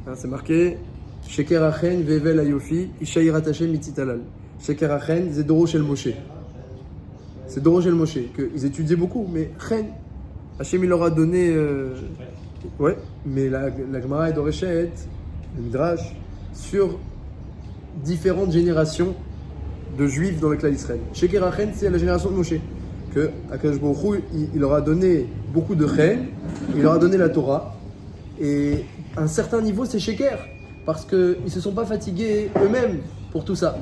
Hein, c'est marqué Sheker Achen Vevel Ayofi Ishaïrat Hashem Mitzitalal. Sheker Achen, c'est Doro Shel Moshe. C'est Doro Shel Moshe, qu'ils étudiaient beaucoup, mais Chen, Hashem il leur a donné. Ouais, mais la Gemara est d'Orechet, le Midrash, sur différentes générations de juifs dans le clan d'Israël. Sheker Achen, c'est la génération de Moshe. Que Akadosh Baruch Hu, il leur a donné beaucoup de Chen, il leur a donné la Torah, et à un certain niveau, c'est Sheker, parce qu'ils ne se sont pas fatigués eux-mêmes pour tout ça.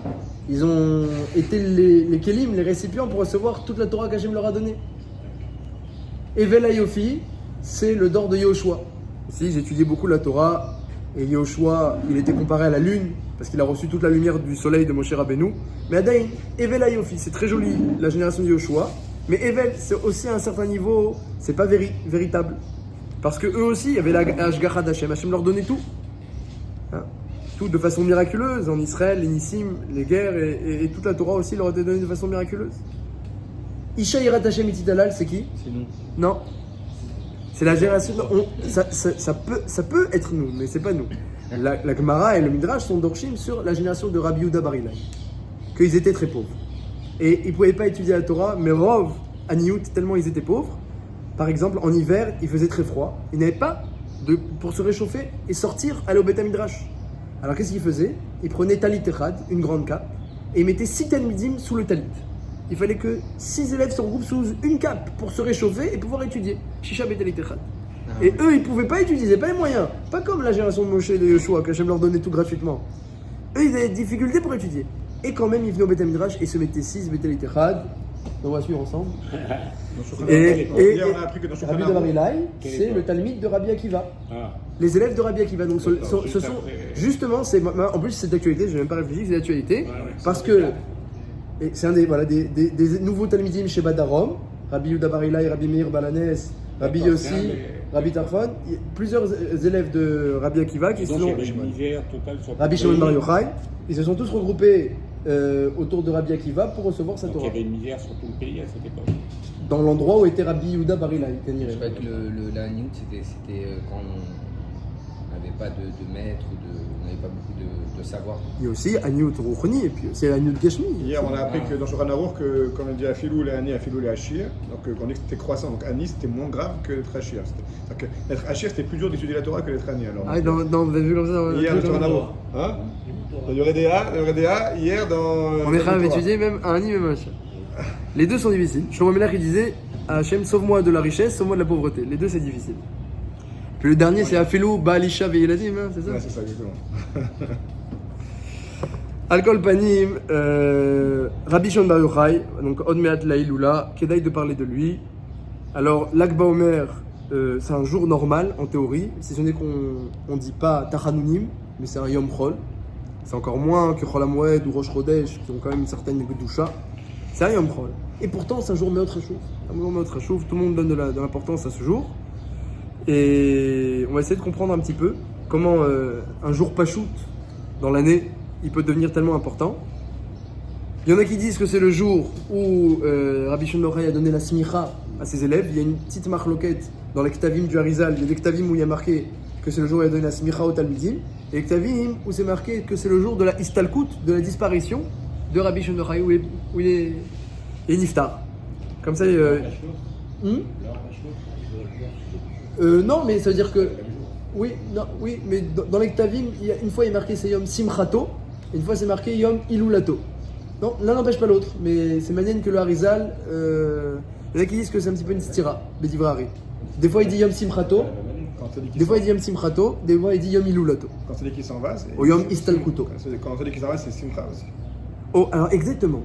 Ils ont été les kelim, les récipients pour recevoir toute la Torah qu'Hachem leur a donnée. Evel Ayofi, c'est le dor de Yehoshua. Ici, ils étudiaient beaucoup la Torah, et Yehoshua, il était comparé à la lune, parce qu'il a reçu toute la lumière du soleil de Moshe Rabbeinu. Mais Adaïn, Evel Ayofi, c'est très joli, la génération de Yehoshua. Mais Evel, c'est aussi à un certain niveau, c'est pas véritable. Parce que eux aussi, il y avait la Hashgacha d'Hachem. Hachem leur donnait tout. Hein? Tout de façon miraculeuse. En Israël, les Nissim, les guerres et toute la Torah aussi leur a été donnée de façon miraculeuse. Isha Yirat Hachem Itidalal, c'est qui? C'est nous. Non. C'est la génération. Ça peut être nous, mais c'est pas nous. La Gemara et le Midrash sont d'Orshim sur la génération de Rabbi Yehuda Bar Ilai. Qu'ils étaient très pauvres. Et ils ne pouvaient pas étudier la Torah, mais Rov, Aniout, tellement ils étaient pauvres. Par exemple, en hiver, il faisait très froid. Ils n'avaient pas pour se réchauffer et sortir, aller au Beth Midrash. Alors qu'est-ce qu'ils faisaient? Ils prenaient Talit Echad, une grande cape, et ils mettaient 6 Talmidim sous le Talit. Il fallait que 6 élèves se regroupent sous une cape pour se réchauffer et pouvoir étudier. Shisha Bet Talit Echad. Et eux, ils ne pouvaient pas étudier, ils n'avaient pas les moyens. Pas comme la génération de Moshe et de Yoshua, qu'Hachem leur donnait tout gratuitement. Eux, ils avaient des difficultés pour étudier. Et quand même, ils venaient au Beth Midrash et se mettaient 6 Bet Talit Echad. On va suivre ensemble. Et Rabbi de Bar Ilai, c'est le Talmid de Rabbi Akiva. Les élèves de Rabbi Akiva. Donc, ce sont justement, en plus c'est d'actualité, je n'ai même pas réfléchi, c'est d'actualité, parce que c'est un des nouveaux Talmidim chez Badarom, Rabbi Yehuda Bar Ilai, Rabbi Meir Balanes, Rabbi Yossi, Rabbi Tarfon, plusieurs élèves de Rabbi Akiva qui se sont. Rabbi Shimon Bar Yochai, ils se sont tous regroupés autour de Rabbi Akiva pour recevoir sa Torah. Il y avait une misère sur tout le pays à cette époque. Dans l'endroit où était Rabbi Yehuda Bar Ilai. Je crois que la Haniout, c'était quand on n'avait pas de maître, on n'avait pas beaucoup de savoir. Il y a aussi Haniout Rouchoni et puis c'est Haniout Geshmi. Hier, on a appris que dans Shulchan Aruch, que comme on dit Afilou les Ani, Afilou les Hachir, donc on dit que c'était croissant. Donc Ani, c'était moins grave que d'être Hachir. C'est-à-dire que être Hachir, c'était plus dur d'étudier la Torah que d'être Ani. Alors, Non, vous avez vu comme ça. hier, dans Shulchan Aruch. Hein? Il y aurait des A, hier dans. On est capable d'étudier même un Ani, même un Hachir. Les deux sont difficiles. Shlomo Melech, il disait à Hachem, sauve-moi de la richesse, sauve-moi de la pauvreté. Les deux, c'est difficile. Puis le dernier, c'est Afilou, Baalisha, Veiladim, hein, c'est ça? Ouais, c'est ça, exactement. Alcool Panim, Rabbi Shimon Bar Yochai, donc Odmeat Laïloula, Kedaï de parler de lui. Alors, l'Ak Baomer, c'est un jour normal en théorie, si ce n'est qu'on ne dit pas Tachanunim, mais c'est un Yom Chol. C'est encore moins que Chol HaMoed ou Rosh Chodesh, qui ont quand même une certaine Gedusha. C'est un Yom Chol. Et pourtant, c'est un jour Meot Chashuv. Un jour Meot Chashuv, tout le monde donne de l'importance à ce jour. Et on va essayer de comprendre un petit peu comment un jour Pachout dans l'année, il peut devenir tellement important. Il y en a qui disent que c'est le jour où Rabbi Shimon Bar Yochai a donné la smicha à ses élèves. Il y a une petite marloquette dans les Ktavim du Harizal. Il y a des Ktavim où il y a marqué que c'est le jour où il a donné la smicha au Talmidim. Et les Ktavim où c'est marqué que c'est le jour de la istalkut, de la disparition de Rabbi Shimon Bar Yochai, où il est niftar. Comme ça, non, mais ça veut dire que oui, mais dans les Ktavim, une fois il est marqué c'est Yom Simchato, et une fois c'est marqué Yom Ilulato. Non, l'un n'empêche pas l'autre, mais c'est manière que le Harizal, il y en a qui disent que c'est un petit peu une stira, Bedivrari. Des fois il dit Yom Simchato, des fois il dit Yom Simchato, des fois il dit Yom Ilulato. Quand on dit qu'il s'en va, c'est. Ou Yom Istalkuto. Quand on dit qu'il s'en va, c'est Simcha aussi. Oh, alors exactement.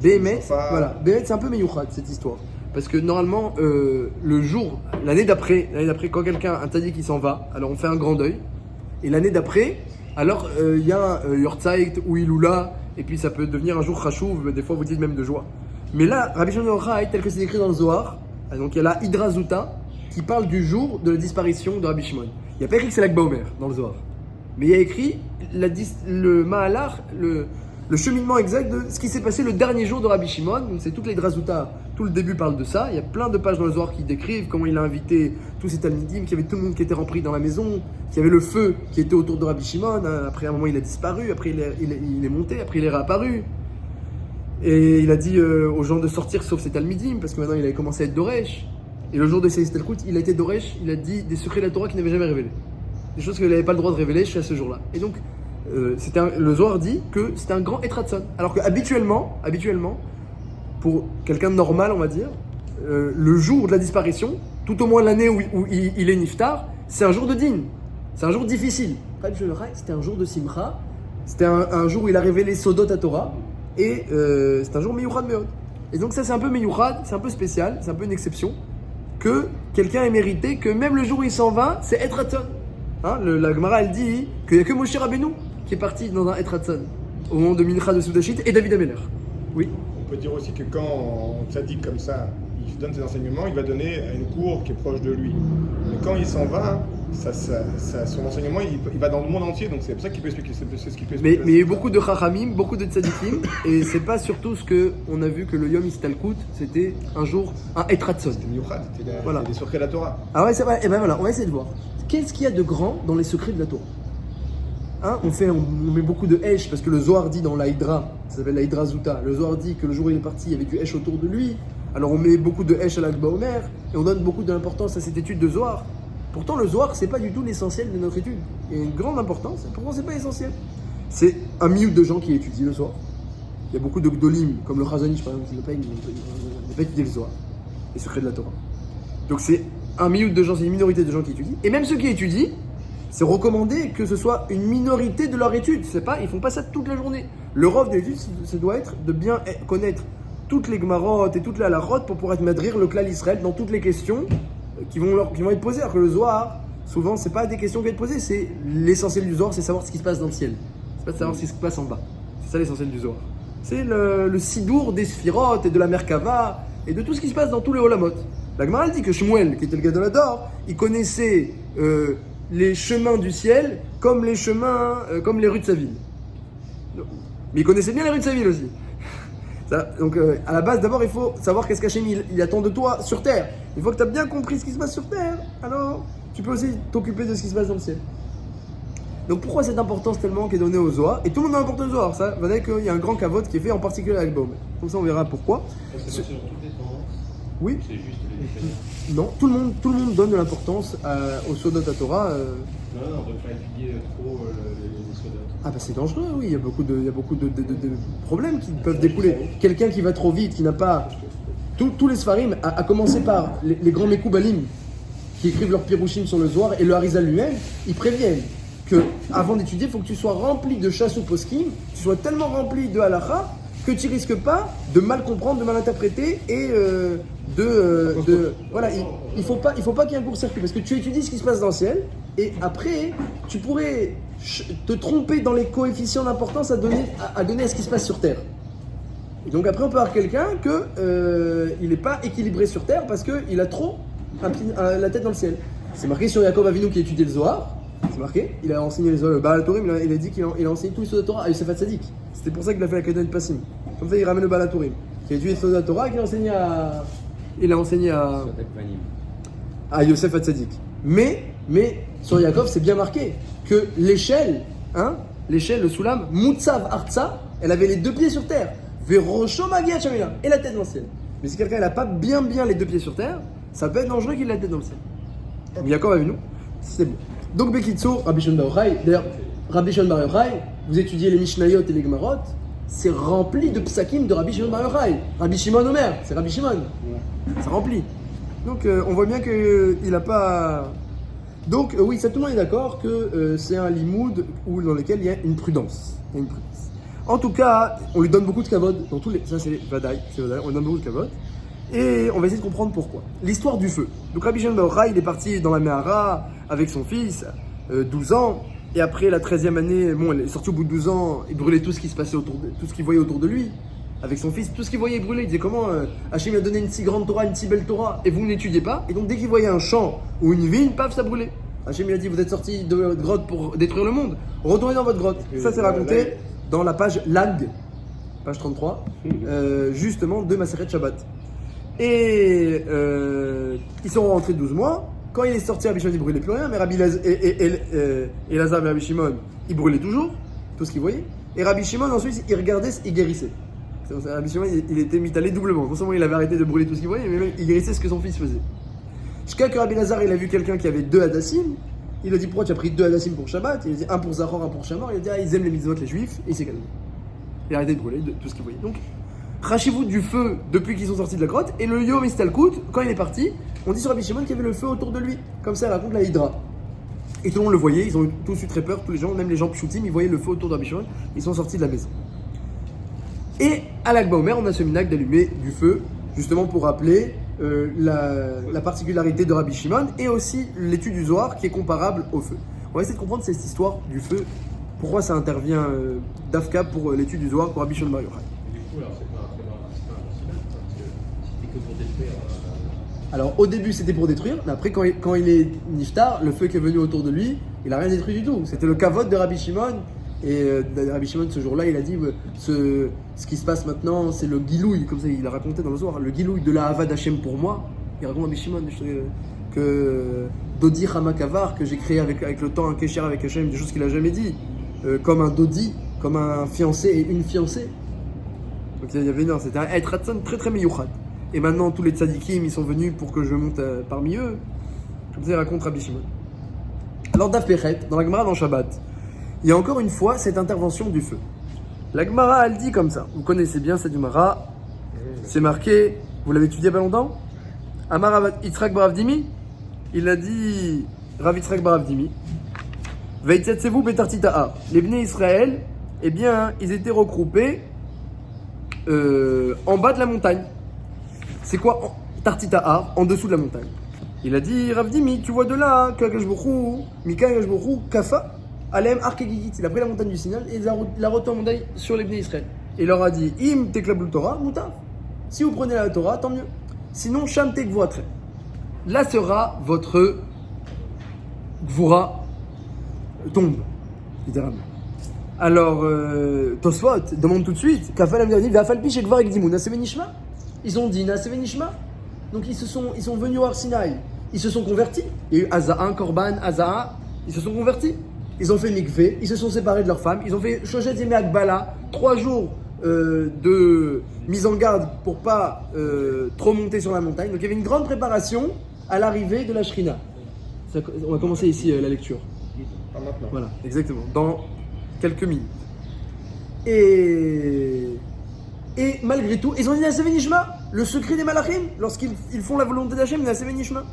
Béhémet, voilà. Béhémet, c'est un peu meyouchad cette histoire. Parce que normalement, le jour, l'année d'après, quand un tadi qui s'en va, alors on fait un grand deuil. Et l'année d'après, alors il y a Yortzeit ou Iloula, et puis ça peut devenir un jour Chashuv, des fois vous dites même de joie. Mais là, Rabbi Shimon Bar Yochai, tel que c'est écrit dans le Zohar, donc il y a la Hydra Zuta qui parle du jour de la disparition de Rabbi Shimon. Il n'y a pas écrit que c'est l'Ak Baomer dans le Zohar. Mais il y a écrit le Mahalar, le cheminement exact de ce qui s'est passé le dernier jour de Rabbi Shimon. Donc c'est toutes les Drazuta, tout le début parle de ça. Il y a plein de pages dans le Zohar qui décrivent comment il a invité tous ces Talmidim, qu'il y avait tout le monde qui était rempli dans la maison, qu'il y avait le feu qui était autour de Rabbi Shimon. Après un moment il a disparu, après il est monté, après il est réapparu. Et il a dit aux gens de sortir sauf ces Talmidim, parce que maintenant il avait commencé à être Doresh. Et le jour de Seis Talkut, il a été Doresh, il a dit des secrets de la Torah qu'il n'avait jamais révélés. Des choses qu'il n'avait pas le droit de révéler jusqu'à ce jour-là. Et donc, le Zohar dit que c'était un grand Etratson. Alors que habituellement, pour quelqu'un de normal, on va dire, le jour de la disparition, tout au moins l'année où il est Niftar, c'est un jour de din. C'est un jour difficile. C'était un jour de Simcha. C'était un jour où il a révélé Sodot à Torah. Et c'est un jour Meyuchad Meod. Et donc ça c'est un peu Meyuchad, c'est un peu spécial, c'est un peu une exception. Que quelqu'un ait mérité que même le jour où il s'en va, c'est Etratson. Hein, la Gemara elle dit qu'il n'y a que Moshe Rabbeinu qui est parti dans un Etratson au moment de Mincha de Soudachit et David Ameler. Oui. On peut dire aussi que quand un tzaddik comme ça, il donne ses enseignements, il va donner à une cour qui est proche de lui. Mais quand il s'en va, son enseignement, il va dans le monde entier, donc c'est pour ça qu'il peut expliquer. C'est ce qu'il peut expliquer. Mais il y a eu beaucoup de Chachamim, beaucoup de tzaddikim, et c'est pas surtout ce qu'on a vu que le Yom Istalkut, c'était un jour un Etratson. C'était Miyuchad, c'était Voilà. les secrets de la Torah. Ah ouais, c'est vrai. Et ben voilà, on va essayer de voir. Qu'est-ce qu'il y a de grand dans les secrets de la Torah? Hein, on met beaucoup de Hesh, parce que le Zohar dit dans l'Aïdra, ça s'appelle l'Aïdra Zuta, le Zohar dit que le jour où il est parti, il y avait du Hesh autour de lui. Alors on met beaucoup de Hesh à l'Akba Omer, et on donne beaucoup d'importance à cette étude de Zohar. Pourtant le Zohar, c'est pas du tout l'essentiel de notre étude. Il y a une grande importance, et pourtant c'est pas essentiel. C'est un million de gens qui étudient le Zohar. Il y a beaucoup de Gdolim, comme le Chazon Ish par exemple, qui n'a pas étudié le Zohar, les secrets de la Torah. Donc c'est un million de gens, c'est une minorité de gens qui étudient. Et même ceux qui étudient, c'est recommandé que ce soit une minorité de leur étude. C'est pas, ils font pas ça toute la journée. Le rov de l'étude, ça doit être de bien connaître toutes les Gemarot et toutes les halachot pour pouvoir être madrir le klal Israël dans toutes les questions qui vont être posées. Alors que le Zohar, souvent, c'est pas des questions qui vont être posées, c'est l'essentiel du Zohar, c'est savoir ce qui se passe dans le ciel. C'est pas de savoir ce qui se passe en bas. C'est ça l'essentiel du Zohar. C'est le sidour des Sphirot et de la Merkava et de tout ce qui se passe dans tous les Olamot. La Gemara dit que Shmuel, qui était le gars de la Dor, il connaissait les chemins du ciel comme les chemins, comme les rues de sa ville. Mais il connaissait bien les rues de sa ville aussi. Ça, donc à la base, d'abord, il faut savoir qu'est-ce qu'Hachem il attend de toi sur terre. Une fois que tu as bien compris ce qui se passe sur terre, alors tu peux aussi t'occuper de ce qui se passe dans le ciel. Donc pourquoi cette importance tellement qui est donnée au Zohar? Et tout le monde a l'importance au Zohar, ça veut dire qu'il y a un grand kavod qui est fait en particulier avec Baum. Comme ça on verra pourquoi. C'est sur toutes les tendances. Oui. C'est juste les Non, tout le monde donne de l'importance au Sodot à Torah. Non, on ne doit pas étudier trop les sodas. Ah bah c'est dangereux, oui, il y a beaucoup de problèmes qui peuvent découler. Quelqu'un qui va trop vite, qui n'a pas... Tous les Sfarim, à commencer par les grands Mekoubalim, qui écrivent leur Pirouchim sur le Zohar, et le Harizal lui-même, ils préviennent que avant d'étudier, il faut que tu sois rempli de chassou poskim, tu sois tellement rempli de halacha, que tu risques pas de mal comprendre, de mal interpréter, et voilà, il faut pas qu'il y ait un court-circuit, parce que tu étudies ce qui se passe dans le ciel, et après, tu pourrais te tromper dans les coefficients d'importance à donner à ce qui se passe sur Terre. Et donc après, on peut avoir quelqu'un il n'est pas équilibré sur Terre parce qu'il a trop la tête dans le ciel. C'est marqué sur Yaakov Avinu qui a étudié le Zohar. C'est marqué, il a enseigné le Zohar, le Baal Tourim, il a dit qu'il a enseigné tous les Sodot Torah à Yosef Hatzadik. C'était pour ça qu'il a fait la Kedah de Passim. Comme ça, il ramène le Baal Tourim, qui a étudié le Sodot Torah et qu'il a enseigné à Yosef Hatzadik. Mais sur Yaakov, c'est bien marqué que l'échelle, le Soulam, Moutsav Artsa, elle avait les deux pieds sur terre. Verosho Magia Chamila, et la tête dans le ciel. Mais si quelqu'un n'a pas bien les deux pieds sur terre, ça peut être dangereux qu'il ait la tête dans le ciel. Mais Yaakov avec nous, c'est bon. Donc Bekitso, Rabbi Shimon Bar Yochai, d'ailleurs, Rabbi Shimon Bar Yochai, vous étudiez les Mishnayot et les Gemarot, c'est rempli de psakim de Rabbi Shimon Bar Yochai. Rabbi Shimon Omer, c'est Rabbi Shimon. C'est rempli. Donc on voit bien qu'il n'a pas... Donc oui, ça, tout le monde est d'accord que c'est un limoud dans lequel il y a une prudence. En tout cas, on lui donne beaucoup de kavod dans tous les... Ça c'est les Vadaï, on lui donne beaucoup de kavod. Et on va essayer de comprendre pourquoi. L'histoire du feu. Donc Rabbi Shimon Bar Yochai, il est parti dans la Mehara avec son fils, 12 ans. Et après la 13e année, il est sorti au bout de 12 ans, il brûlait tout ce qui se passait tout ce qu'il voyait autour de lui. Avec son fils, tout ce qu'il voyait brûler. Il disait comment Hachem a donné une si grande Torah, une si belle Torah, et vous n'étudiez pas. Et donc dès qu'il voyait un champ ou une vigne, paf, ça brûlait. Hachem lui a dit, vous êtes sortis de votre grotte pour détruire le monde. Retournez dans votre grotte. Ça c'est raconté dans la page Lag, page 33, justement de Maseret Shabbat. Et ils sont rentrés 12 mois. Quand il est sorti, Rabbi Shimon il brûlait plus rien, mais Elazar et Rabbi Shimon ils brûlaient toujours tout ce qu'ils voyaient. Et Rabbi Shimon ensuite il regardait, il guérissait. Rabbi Shimon il était mitalé doublement. Non seulement il avait arrêté de brûler tout ce qu'il voyait, mais même il guérissait ce que son fils faisait. Jusqu'à que Rabbi Elazar il a vu quelqu'un qui avait 2 hadassim. Il a dit pourquoi tu as pris 2 hadassim pour Shabbat? Il a dit un pour Zachor, un pour Shamor. Il a dit ils aiment les mitzvot les juifs, et il s'est calmé. Il a arrêté de brûler tout ce qu'il voyait. Donc, Rachivout du feu depuis qu'ils sont sortis de la grotte, et le Yom Istalkut, quand il est parti, on dit sur Rabbi Shimon qu'il y avait le feu autour de lui. Comme ça, elle raconte la Hydra. Et tout le monde le voyait, ils ont tous eu très peur, tous les gens, même les gens pshutim, ils voyaient le feu autour de Rabbi Shimon, ils sont sortis de la maison. Et à l'Ag Baomer, on a ce minhag d'allumer du feu, justement pour rappeler la particularité de Rabbi Shimon, et aussi l'étude du Zohar qui est comparable au feu. On va essayer de comprendre cette histoire du feu, pourquoi ça intervient d'Afka pour l'étude du Zohar pour Rabbi Shimon Bar Yochai. Du coup, alors c'est pas un silence, parce que c'était que pour détruire. Alors au début c'était pour détruire, mais après quand il est niftar, le feu qui est venu autour de lui, il a rien détruit du tout. C'était le kavod de Rabbi Shimon. Et Rabbi Shimon ce jour-là il a dit ce qui se passe maintenant c'est le gilouï, comme ça il a raconté dans le Zohar, le gilouï de la Havad Hashem pour moi. Il raconte Rabbi Shimon que Dodi Hamakavar, que j'ai créé avec le temps un kécher avec Hashem, des choses qu'il a jamais dit, comme un Dodi, comme un fiancé et une fiancée. Donc il y avait non, c'était un être Ratson très très meyouchad. Et maintenant tous les tzadikim ils sont venus pour que je monte parmi eux. Comme ça il raconte Rabbi Shimon. Alors Daf Pechet, dans la Gemara dans Shabbat, il y a encore une fois cette intervention du feu. La Gemara elle dit comme ça. Vous connaissez bien cette Gemara. C'est marqué, vous l'avez étudié il y a pas longtemps. Amar Yitzhak bar Avdimi, il a dit Rav Yitzhak bar Avdimi. Veitzetzevu betartit ha'ar. Les Bnei Israël, eh bien, ils étaient regroupés en bas de la montagne. C'est quoi Tartit ha'ar, en dessous de la montagne? Il a dit Rav Dimi, tu vois de là que Mika Kafa, Alem Arkegigit. Il a pris la montagne du Sinaï et il a retourné sur les Bnei Israël. Et il leur a dit Im teklabul Torah, mutar. Si vous prenez la Torah, tant mieux. Sinon, Sham tekvoatre. Là sera votre Gvura tombe, littéralement. Alors, Tosfot demande tout de suite Kafal Amdani, Vafalpi Shekvar Ekdimu, Nasevenishma. Ils ont dit Nasevenishma. Donc ils sont venus au Har Sinaï, ils se sont convertis. Il y a eu Aza'a, Korban, Aza'a, ils se sont convertis. Ils ont fait mikvé, ils se sont séparés de leurs femmes, ils ont fait Shoshet Yemei Akbala, 3 jours de mise en garde pour pas trop monter sur la montagne. Donc il y avait une grande préparation à l'arrivée de la Shrina. On va commencer ici la lecture. Pas maintenant. Voilà, exactement, dans quelques minutes. Et malgré tout, ils ont dit Nasevenishma, le secret des malachim, lorsqu'ils font la volonté d'Hachem, Nasevenishma.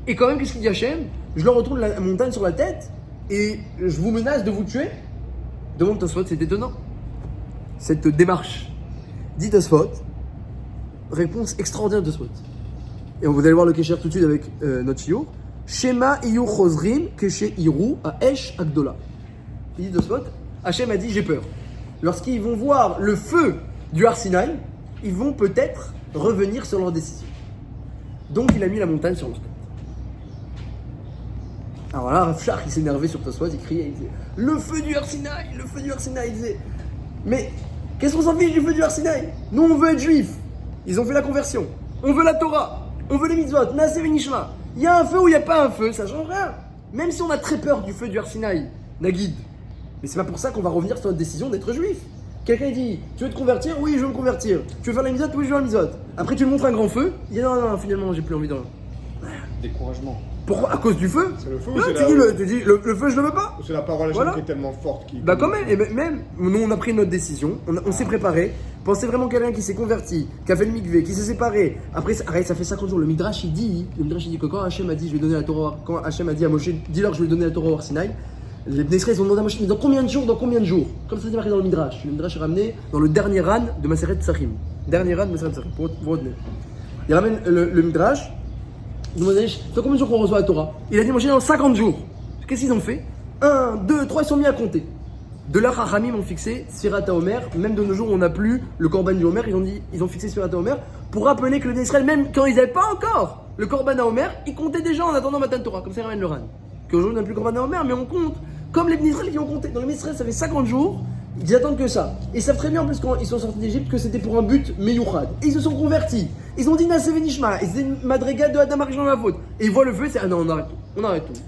Et quand même, qu'est-ce qu'il dit Hachem? Je leur retourne la montagne sur la tête et je vous menace de vous tuer. Demande Tosfot, c'est étonnant. Cette démarche. Dit Tosfot, réponse extraordinaire de Tosfot. Et on va aller voir le Kesher tout de suite avec notre shiur. Shema iyu chozrim keshe iru aesh agdola. Il dit Tosfot, Hachem a dit j'ai peur. Lorsqu'ils vont voir le feu du Har Sinaï, ils vont peut-être revenir sur leur décision. Donc il a mis la montagne sur leur tête. Alors là, Rav Shach, il s'est énervé sur Tosfot, il criait, il disait le feu du Har Sinaï, le feu du Har Sinaï. Il disait mais qu'est-ce qu'on s'en fiche du feu du Har Sinaï? Nous on veut être juifs. Ils ont fait la conversion. On veut la Torah. On veut les mitzvot. Naaseh v'nishma. Il y a un feu ou il n'y a pas un feu, ça change rien. Même si on a très peur du feu du Har Sinaï, Nagid. Mais c'est pas pour ça qu'on va revenir sur notre décision d'être juif. Quelqu'un dit, tu veux te convertir? Oui, je veux me convertir. Tu veux faire la mitzvot? Oui, je veux la mitzvot. Après, tu me montres un grand feu. Il dit, non, finalement, j'ai plus envie de... Découragement. Pourquoi? À cause du feu? C'est le feu ou Non, c'est tu dis, le feu, je le veux pas. c'est la parole Voilà. qui est tellement forte qui. Bah quand même, et même, nous on a pris notre décision, on s'est préparé. Pensez vraiment quelqu'un qui s'est converti, qui a fait le mikvé, qui s'est séparé. Après, ça fait 50 jours. Le Midrash il dit que quand Hachem a dit je vais donner la Torah, quand Hachem a dit à Moshe, dis-leur que je vais donner la Torah au Har Sinaï, les Bnei Israël ils ont demandé à Moshe, mais dans combien de jours? Comme ça c'est marqué dans le Midrash. Le Midrash est ramené dans le dernier ran de Maseret Tsachim. Dernier ran de Maseret Tsachim, pour retenir. Il ramène le Midrash. Ils ont demandé, ça fait combien de jours qu'on reçoit la Torah? Il a dit, Moshe, dans 50 jours. Qu'est-ce qu'ils ont fait? 1, 2, 3, ils sont mis à compter. De là, Chachamim ont fixé Sfirat HaOmer. Même de nos jours, on n'a plus le Korban du Homer. Ils ont fixé Sfirat HaOmer pour rappeler que les Israël, même quand ils n'avaient pas encore le Korban HaOmer, ils comptaient déjà en attendant Matan Torah. Comme ça, ils ramènent le Ran. Qu'aujourd'hui, on n'a plus le Korban HaOmer, mais on compte comme les Israël qui ont compté. Dans les Israël, ça fait 50 jours. Ils attendent que ça. Ils savent très bien en plus quand ils sont sortis d'Égypte que c'était pour un but meyouchad. Et ils se sont convertis. Ils ont dit Naseh Venishma. Ils étaient une madriga de Adam Arishon la faute. Et ils voient le feu, c'est ah non, on arrête tout. On arrête tout.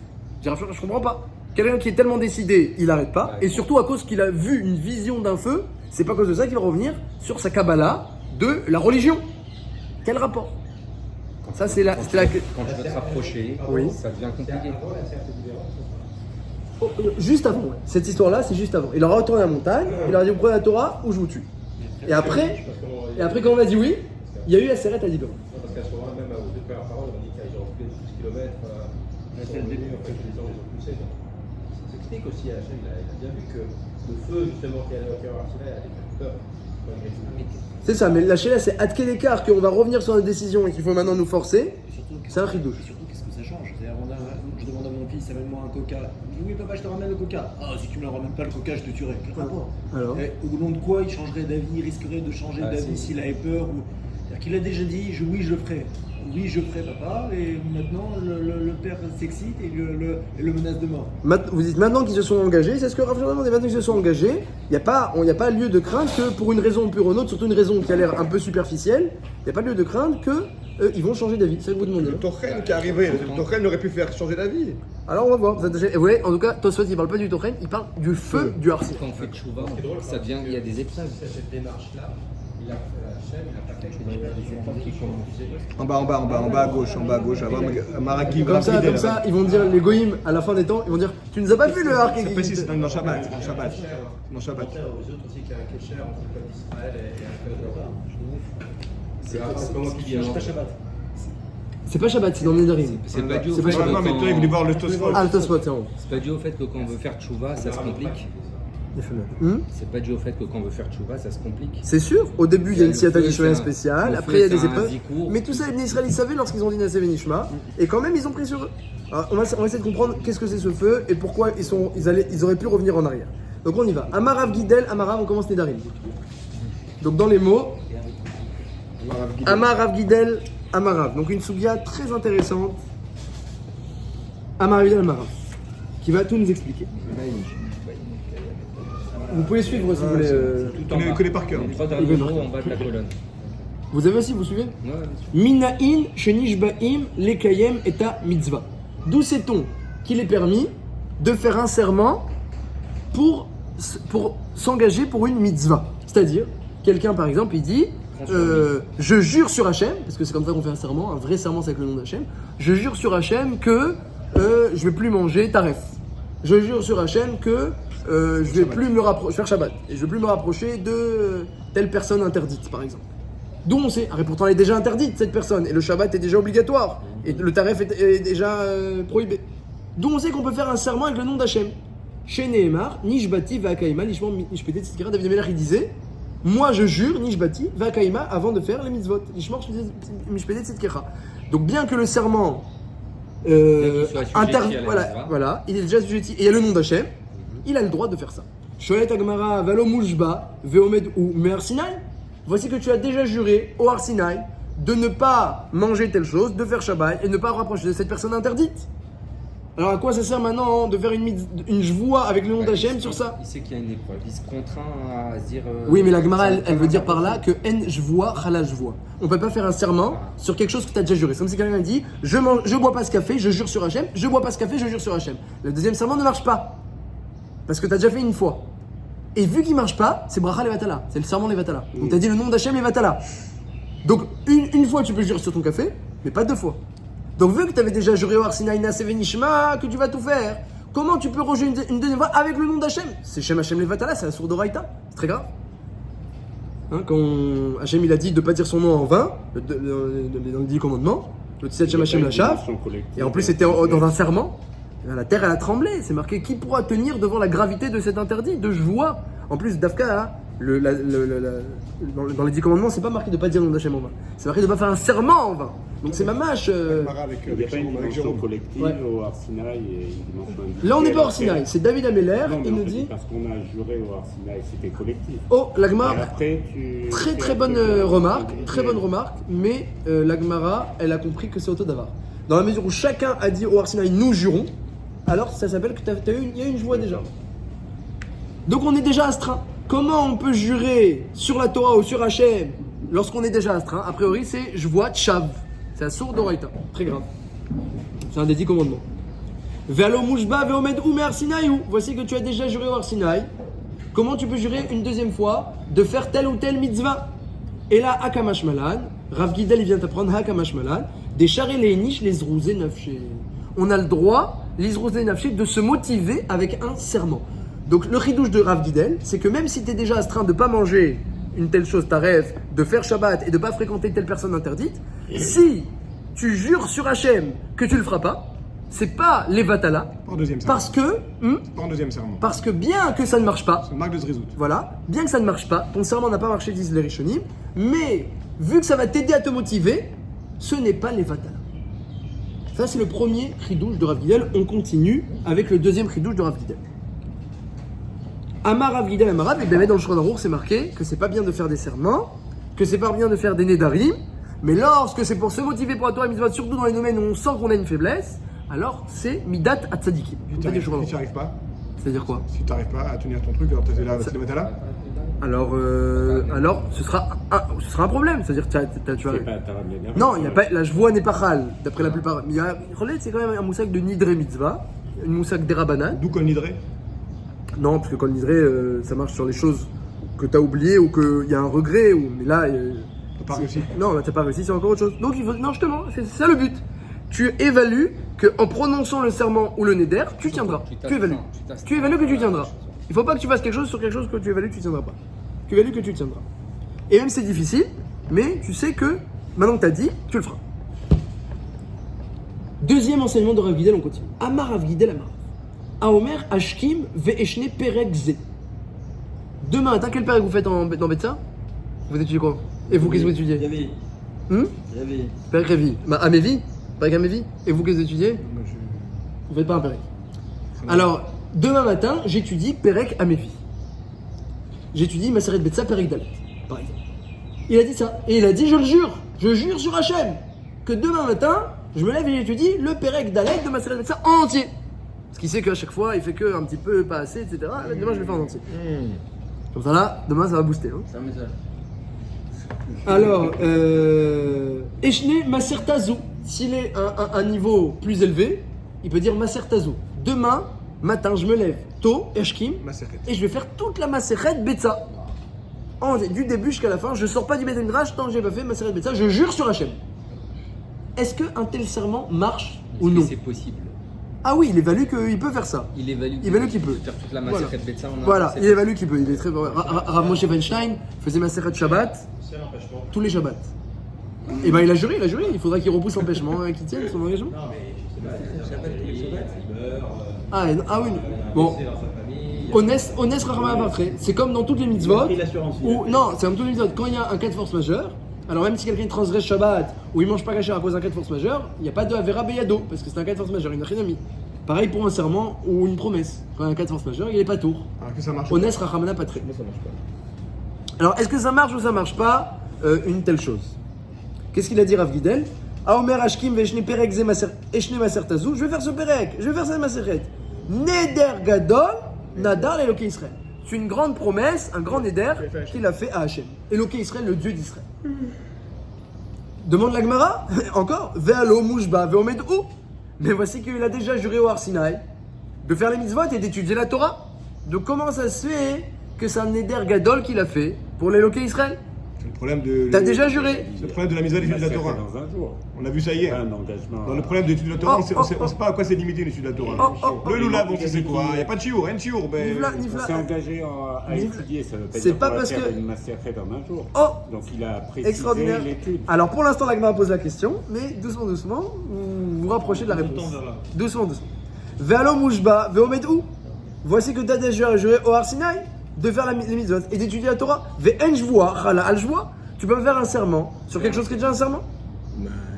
Je comprends pas. Quelqu'un qui est tellement décidé, il arrête pas. Et surtout à cause qu'il a vu une vision d'un feu, c'est pas à cause de ça qu'il va revenir sur sa Kabbalah de la religion. Quel rapport? Ça c'est la. Quand tu veux te rapprocher, Oui. ça devient compliqué. Oh, juste avant, ouais. Cette histoire-là, c'est juste avant. Il leur a retourné à la montagne, il leur a dit vous prenez la Torah ou je vous tue. Et après, quand on a dit oui, il y a eu la Seret à Dibéron. Parce qu'à ce moment-là, même aux deux premières paroles, on dit qu'ils ont fait 12 km. C'est le début, en fait, les gens les ont poussés. Ça s'explique aussi, Hachem, il a bien vu que le feu, justement, qui allait au cœur Arsina, allait faire peur. Malgré tout. C'est ça, mais la Sheila, c'est à quel écart qu'on va revenir sur notre décision et qu'il faut maintenant nous forcer. C'est un chidouche. Et surtout, qu'est-ce que ça change? C'est-à-dire, je demande à mon fils, amène-moi un coca. Il dit, oui, papa, je te ramène le coca. Ah, si tu me le ramènes pas le coca, je te tuerai. Quel rapport? Alors Au nom de quoi il changerait d'avis, il risquerait de changer d'avis s'il avait peur C'est-à-dire qu'il a déjà dit, oui, je le ferai. Oui, je le ferai, papa. Et maintenant, le père s'excite et le menace de mort. Vous dites maintenant qu'ils se sont engagés, c'est ce que Rav Jordan demande, maintenant qu'ils se sont engagés, il n'y a pas lieu de craindre que pour une raison pure ou une autre, surtout une raison qui a l'air un peu superficielle, il n'y a pas lieu de craindre que ils vont changer d'avis. C'est ce que vous demandez. Le Tochen qui est arrivé, le Tochen aurait pu faire changer d'avis. Alors on va voir. Vous voyez, en tout cas, Tosfot il ne parle pas du Tochen, il parle du feu du Harsi. Quand on fait tchouva, ça devient, il y a des épreuves. Cette démarche-là, il a pas fait il a des épreuves qui commencent. En bas à gauche, Maragim. Comme ça, ils vont dire, les goïms, à la fin des temps, ils vont dire tu nous as pas fait le Har C'est précis, c'est dans Shabbat. Dans Shabbat. Aux autres aussi qui a un kécher entre le peuple d'Israël et un peuple c'est comment qui dit pas Shabbat. C'est pas Shabbat, c'est dans le Nedarim. C'est pas dû au C'est pas fait Shabbat. Non, mais toi, il voulait voir le Tosfot. Ah, le Tosfot, c'est en haut. C'est pas dû au fait que quand on veut faire tchouva, ça se complique. C'est pas dû au fait que quand on veut faire tchouva, ça se complique. C'est sûr, au début il y a une siyata Le feu, d'Israël c'est un- spéciale, le après il y a feu, des c'est un épreuves. zikour. Mais tout ça, les Bnei Israël ils savaient lorsqu'ils ont dit Naseh Venishma, et quand même ils ont pris sur eux. Alors, on va essayer de comprendre qu'est-ce que c'est ce feu et pourquoi ils auraient pu revenir en arrière. Donc on y va. Amarav Gidel, Amarav, on commence Nedarim. Donc dans les mots, Amarav Gidel, Amarav. Donc une soubia très intéressante. Amarav Gidel, Amarav. Qui va tout nous expliquer. Vous pouvez suivre si vous voulez. Tout en bas. connais par cœur. Les trois derniers mots en bas de la colonne. Vous avez aussi, vous suivez? Ouais, bien sûr. Minaïn shenishbaim lekayem eta mitzvah. D'où sait-on qu'il est permis de faire un serment pour s'engager pour une mitzvah. C'est-à-dire, quelqu'un par exemple, il dit je jure sur Hachem, parce que c'est comme ça qu'on fait un serment, un vrai serment c'est avec le nom d'Hachem, je jure sur Hachem que je vais plus manger taref. Je jure sur Hachem que je vais plus me rapprocher, faire Shabbat, et je vais plus me rapprocher de telle personne interdite par exemple. D'où on sait, pourtant elle est déjà interdite cette personne, et le Shabbat est déjà obligatoire, et le taref est déjà prohibé. D'où on sait qu'on peut faire un serment avec le nom d'Hachem. Chez Nehemar, Nishbati Vakaima, Nishpeti Tzidkira, David Amelach il disait moi je jure, Nishbati Vakaima, avant de faire les mitzvot. Nishpeti Tzidkira. Donc bien que le serment voilà, il est déjà assujetti, et il y a le nom d'Hachem, il a le droit de faire ça. Sholet Agmara, Valo Mujba, Veomed ou Me'ar Sinai. Voici que tu as déjà juré au Har Sinai de ne pas manger telle chose, de faire Shabbat et de ne pas rapprocher de cette personne interdite. Alors à quoi ça sert maintenant de faire une jvoua avec le nom d'Hachem sur ça? Il sait qu'il y a une épreuve. Il se contraint à se dire. Oui, mais la Gemara, elle veut dire par là que en jvoua, chala jvoua. On peut pas faire un serment sur quelque chose que tu as déjà juré. C'est comme si quelqu'un dit je bois pas ce café, je jure sur Hachem, je bois pas ce café, je jure sur Hachem. Le deuxième serment ne marche pas. Parce que tu as déjà fait une fois. Et vu qu'il marche pas, c'est bracha levatala, c'est le serment levatala. Donc tu as dit le nom d'Hachem levatala. Donc une fois tu peux jurer sur ton café, mais pas deux fois. Donc vu que tu avais déjà juré au Har Sinai Naseh Venishma, que tu vas tout faire, comment tu peux rejurer une deuxième fois avec le nom d'Hachem? C'est Shem Hachem levatala, c'est la sourde d'Oraïta, c'est très grave. Quand Hachem il a dit de ne pas dire son nom en vain, dans les 10 commandements, le Tziat Shem Hachem la Shav, et en plus c'était dans un serment. La terre elle a tremblé, c'est marqué qui pourra tenir devant la gravité de cet interdit, de joie. En plus Dafka, dans les 10 commandements, c'est pas marqué de ne pas dire le nom d'Hachem en vain. C'est marqué de ne pas faire un serment en vain. Donc c'est mamash. Il n'y a pas une dimension collective au Har Sinai et une dimension individuelle. Là on n'est pas au Har Sinai, c'est David Ameller, Non, mais il on nous te dit. Parce qu'on a juré au Har Sinai, c'était collectif. Oh, la Gemara, Et après, très bonne remarque, mais la Gemara, elle a compris que c'est Autodavar. Dans la mesure où chacun a dit au Har Sinai, nous jurons, alors ça s'appelle que il y a eu une joie déjà. Donc on est déjà astreint. comment on peut jurer sur la Torah ou sur Hachem lorsqu'on est déjà astreint? A priori, c'est je vois tchav. C'est un sourd d'oraïta. Très grave. C'est un des 10 commandements. Ve'alo mushba ve'omed ume arsinayu. Voici que tu as déjà juré au Arsinaï. Comment tu peux jurer une deuxième fois de faire telle ou telle mitzvah? Et là, Hakamash Malan, Rav Gidel il vient t'apprendre Hakamash Malan, des charé les niches, les zrouzé nafché. On a le droit, les zrouzé nafché, de se motiver avec un serment. Donc le chidouche de Rav Gidel, c'est que même si tu es déjà astreint de ne pas manger une telle chose, ta rêve, de faire Shabbat et de ne pas fréquenter telle personne interdite, si tu jures sur Hachem que tu ne le feras pas, c'est pas les vatala, Pas en deuxième serment. Pas en deuxième serment. parce que bien que ça ne marche pas, C'est une marque de Zrizout. voilà, bien que ça ne marche pas, ton serment n'a pas marché, disent les Rishonim, mais vu que ça va t'aider à te motiver, ce n'est pas les vatala. Ça, c'est le premier chidouche de Rav Gidel. On continue avec le deuxième chidouche de Rav Gidel. Amar Rav Gidel Amarav, et bien dans le Shulchan Aruch, c'est marqué que c'est pas bien de faire des serments, que c'est pas bien de faire des nedarim, mais lorsque c'est pour se motiver pour la Torah et mitzvot, surtout dans les domaines où on sent qu'on a une faiblesse, alors c'est midat atzadikim. Si tu n'y arrives pas, C'est-à-dire quoi? si tu n'arrives pas à tenir ton truc, alors tu es là, c'est le mettre là. Alors ce sera un problème. C'est-à-dire que tu vas. C'est pas ta ramener. Non, il y a pas. La voix n'est pas chal, d'après la plupart. Mais il y a. C'est quand même un moussak de Nidre Mitzvah, une moussak d'Erabanan. D'où Kol Nidré. Non, parce que quand Nidre, ça marche sur les choses que tu as oubliées ou qu'il y a un regret. Mais là. T'as pas réussi. Non, là, t'as pas réussi, c'est encore autre chose. Donc, il faut. Non, justement, c'est ça le but. Tu évalues qu'en prononçant le serment ou le neder, tu tiendras. Tu évalues. Tu évalues que tu tiendras. Il faut pas que tu fasses quelque chose sur quelque chose que tu évalues que tu tiendras pas. Tu évalues que tu tiendras. Et même c'est difficile, mais tu sais que maintenant que tu as dit, tu le feras. Deuxième enseignement de Rav Gidel, on continue. Amar Rav Gidel Amar. Aomer Ashkim ve'eshne perek ze. Demain matin, quel perek vous faites dans Betsa? Vous étudiez quoi? Et vous, qu'est-ce que vous étudiez? Yavi. Yavi. Perek Révi. Amévi? Perek Amévi? Et vous, qu'est-ce que vous étudiez? Moi, Vous faites pas un perek. Alors, demain matin, j'étudie Perek Amévi. J'étudie Maseret Betsa Perek Dalet, par exemple. Il a dit ça. Et il a dit, je jure sur Hachem, que demain matin, je me lève et j'étudie le Perek Dalet de Maseret Betsa en entier. Parce qu'il sait qu'à chaque fois, il fait que un petit peu, pas assez, etc. Là, demain, je vais le faire en entier. Comme ça, là, demain, ça va booster. Hein. C'est un message. Alors, Eshne Masertazu. S'il est un niveau plus élevé, il peut dire Masertazu. Demain matin, je me lève tôt, Eshkim, Maseret. et je vais faire toute la Maseret Betsa. Du début jusqu'à la fin, je sors pas du Beth Midrash tant que j'ai pas fait Maseret Betsa, je jure sur Hachem. Est-ce qu'un tel serment marche ou non? C'est possible. Ah oui, il évalue qu'il peut faire ça. Il évalue qu'il peut. faire toute la Voilà. Maseret Betsa en un Voilà, c'est il évalue qu'il peut. Il est très Rav Moshe Weinstein faisait Maseret Shabbat C'est l'empêchement. tous les Shabbats. Et ben il a juré. Il faudra qu'il repousse l'empêchement, qu'il tienne son engagement. Non, mais je sais pas, il y a un Shabbat, il meurt. Ah oui. Il a Bon. bossé dans sa famille. Honest Rahman après. C'est comme dans toutes les mitzvot. pris l'assurance, Où, non, c'est comme toutes les mitzvot. Quand il y a un cas de force majeure, alors même si quelqu'un transgresse Shabbat ou il mange pas caché à cause d'un cas de force majeure, il n'y a pas de Avera Beyado parce que c'est un cas de force majeure, il n'a rien mis. Pareil pour un serment ou une promesse. Quand il y a un cas de force majeure, il n'est pas tour. Alors que ça marche. Honest Rahman pas très. Moi, ça marche pas. Alors est-ce que ça marche ou ça marche pas une telle chose? Qu'est-ce qu'il a dit Rav Gidel? Aomer Ashkim ve'eshne perek ze eshne maser tazu. Je vais faire ce perek, je vais faire cette maseret. Neder gadol nadar l'Eloké Israël. C'est une grande promesse, un grand neder qu'il a fait à Hachem. Eloké Israël, le Dieu d'Israël. Demande la Gemara, encore, ve'alo mushba ve'omed ou. Mais voici qu'il a déjà juré au Har Sinaï de faire les mitzvot et d'étudier la Torah. Donc comment ça se fait que c'est un neder gadol qu'il a fait pour l'Eloké Israël? C'est le problème de. T'as déjà juré? C'est le problème de la mise à l'étude de la Torah. Dans un jour. On a vu ça hier. Un engagement. Dans le problème de l'étude de la Torah, Oh, on sait pas à quoi c'est limité l'étude de la Torah. Le loulav, on sait c'est quoi. Il n'y a pas de chiour, rien de chiour. Nifla, On Nifla. s'est engagé à Nifla. étudier, ça veut pas C'est dire pas qu'on va parce faire que- une masterclass en un jour. Oh, Donc il a précisé extraordinaire. l'étude. Alors pour l'instant, la Gemara pose la question, mais doucement, vous vous rapprochez de la réponse. Doucement. Ve'alo mushba ve'omed ou. Voici que t'as déjà juré au Har Sinaï de faire les mitzvot et d'étudier la Torah. Ve'en jvoa chala al jvoa. Tu peux faire un serment sur quelque chose qui est déjà un serment.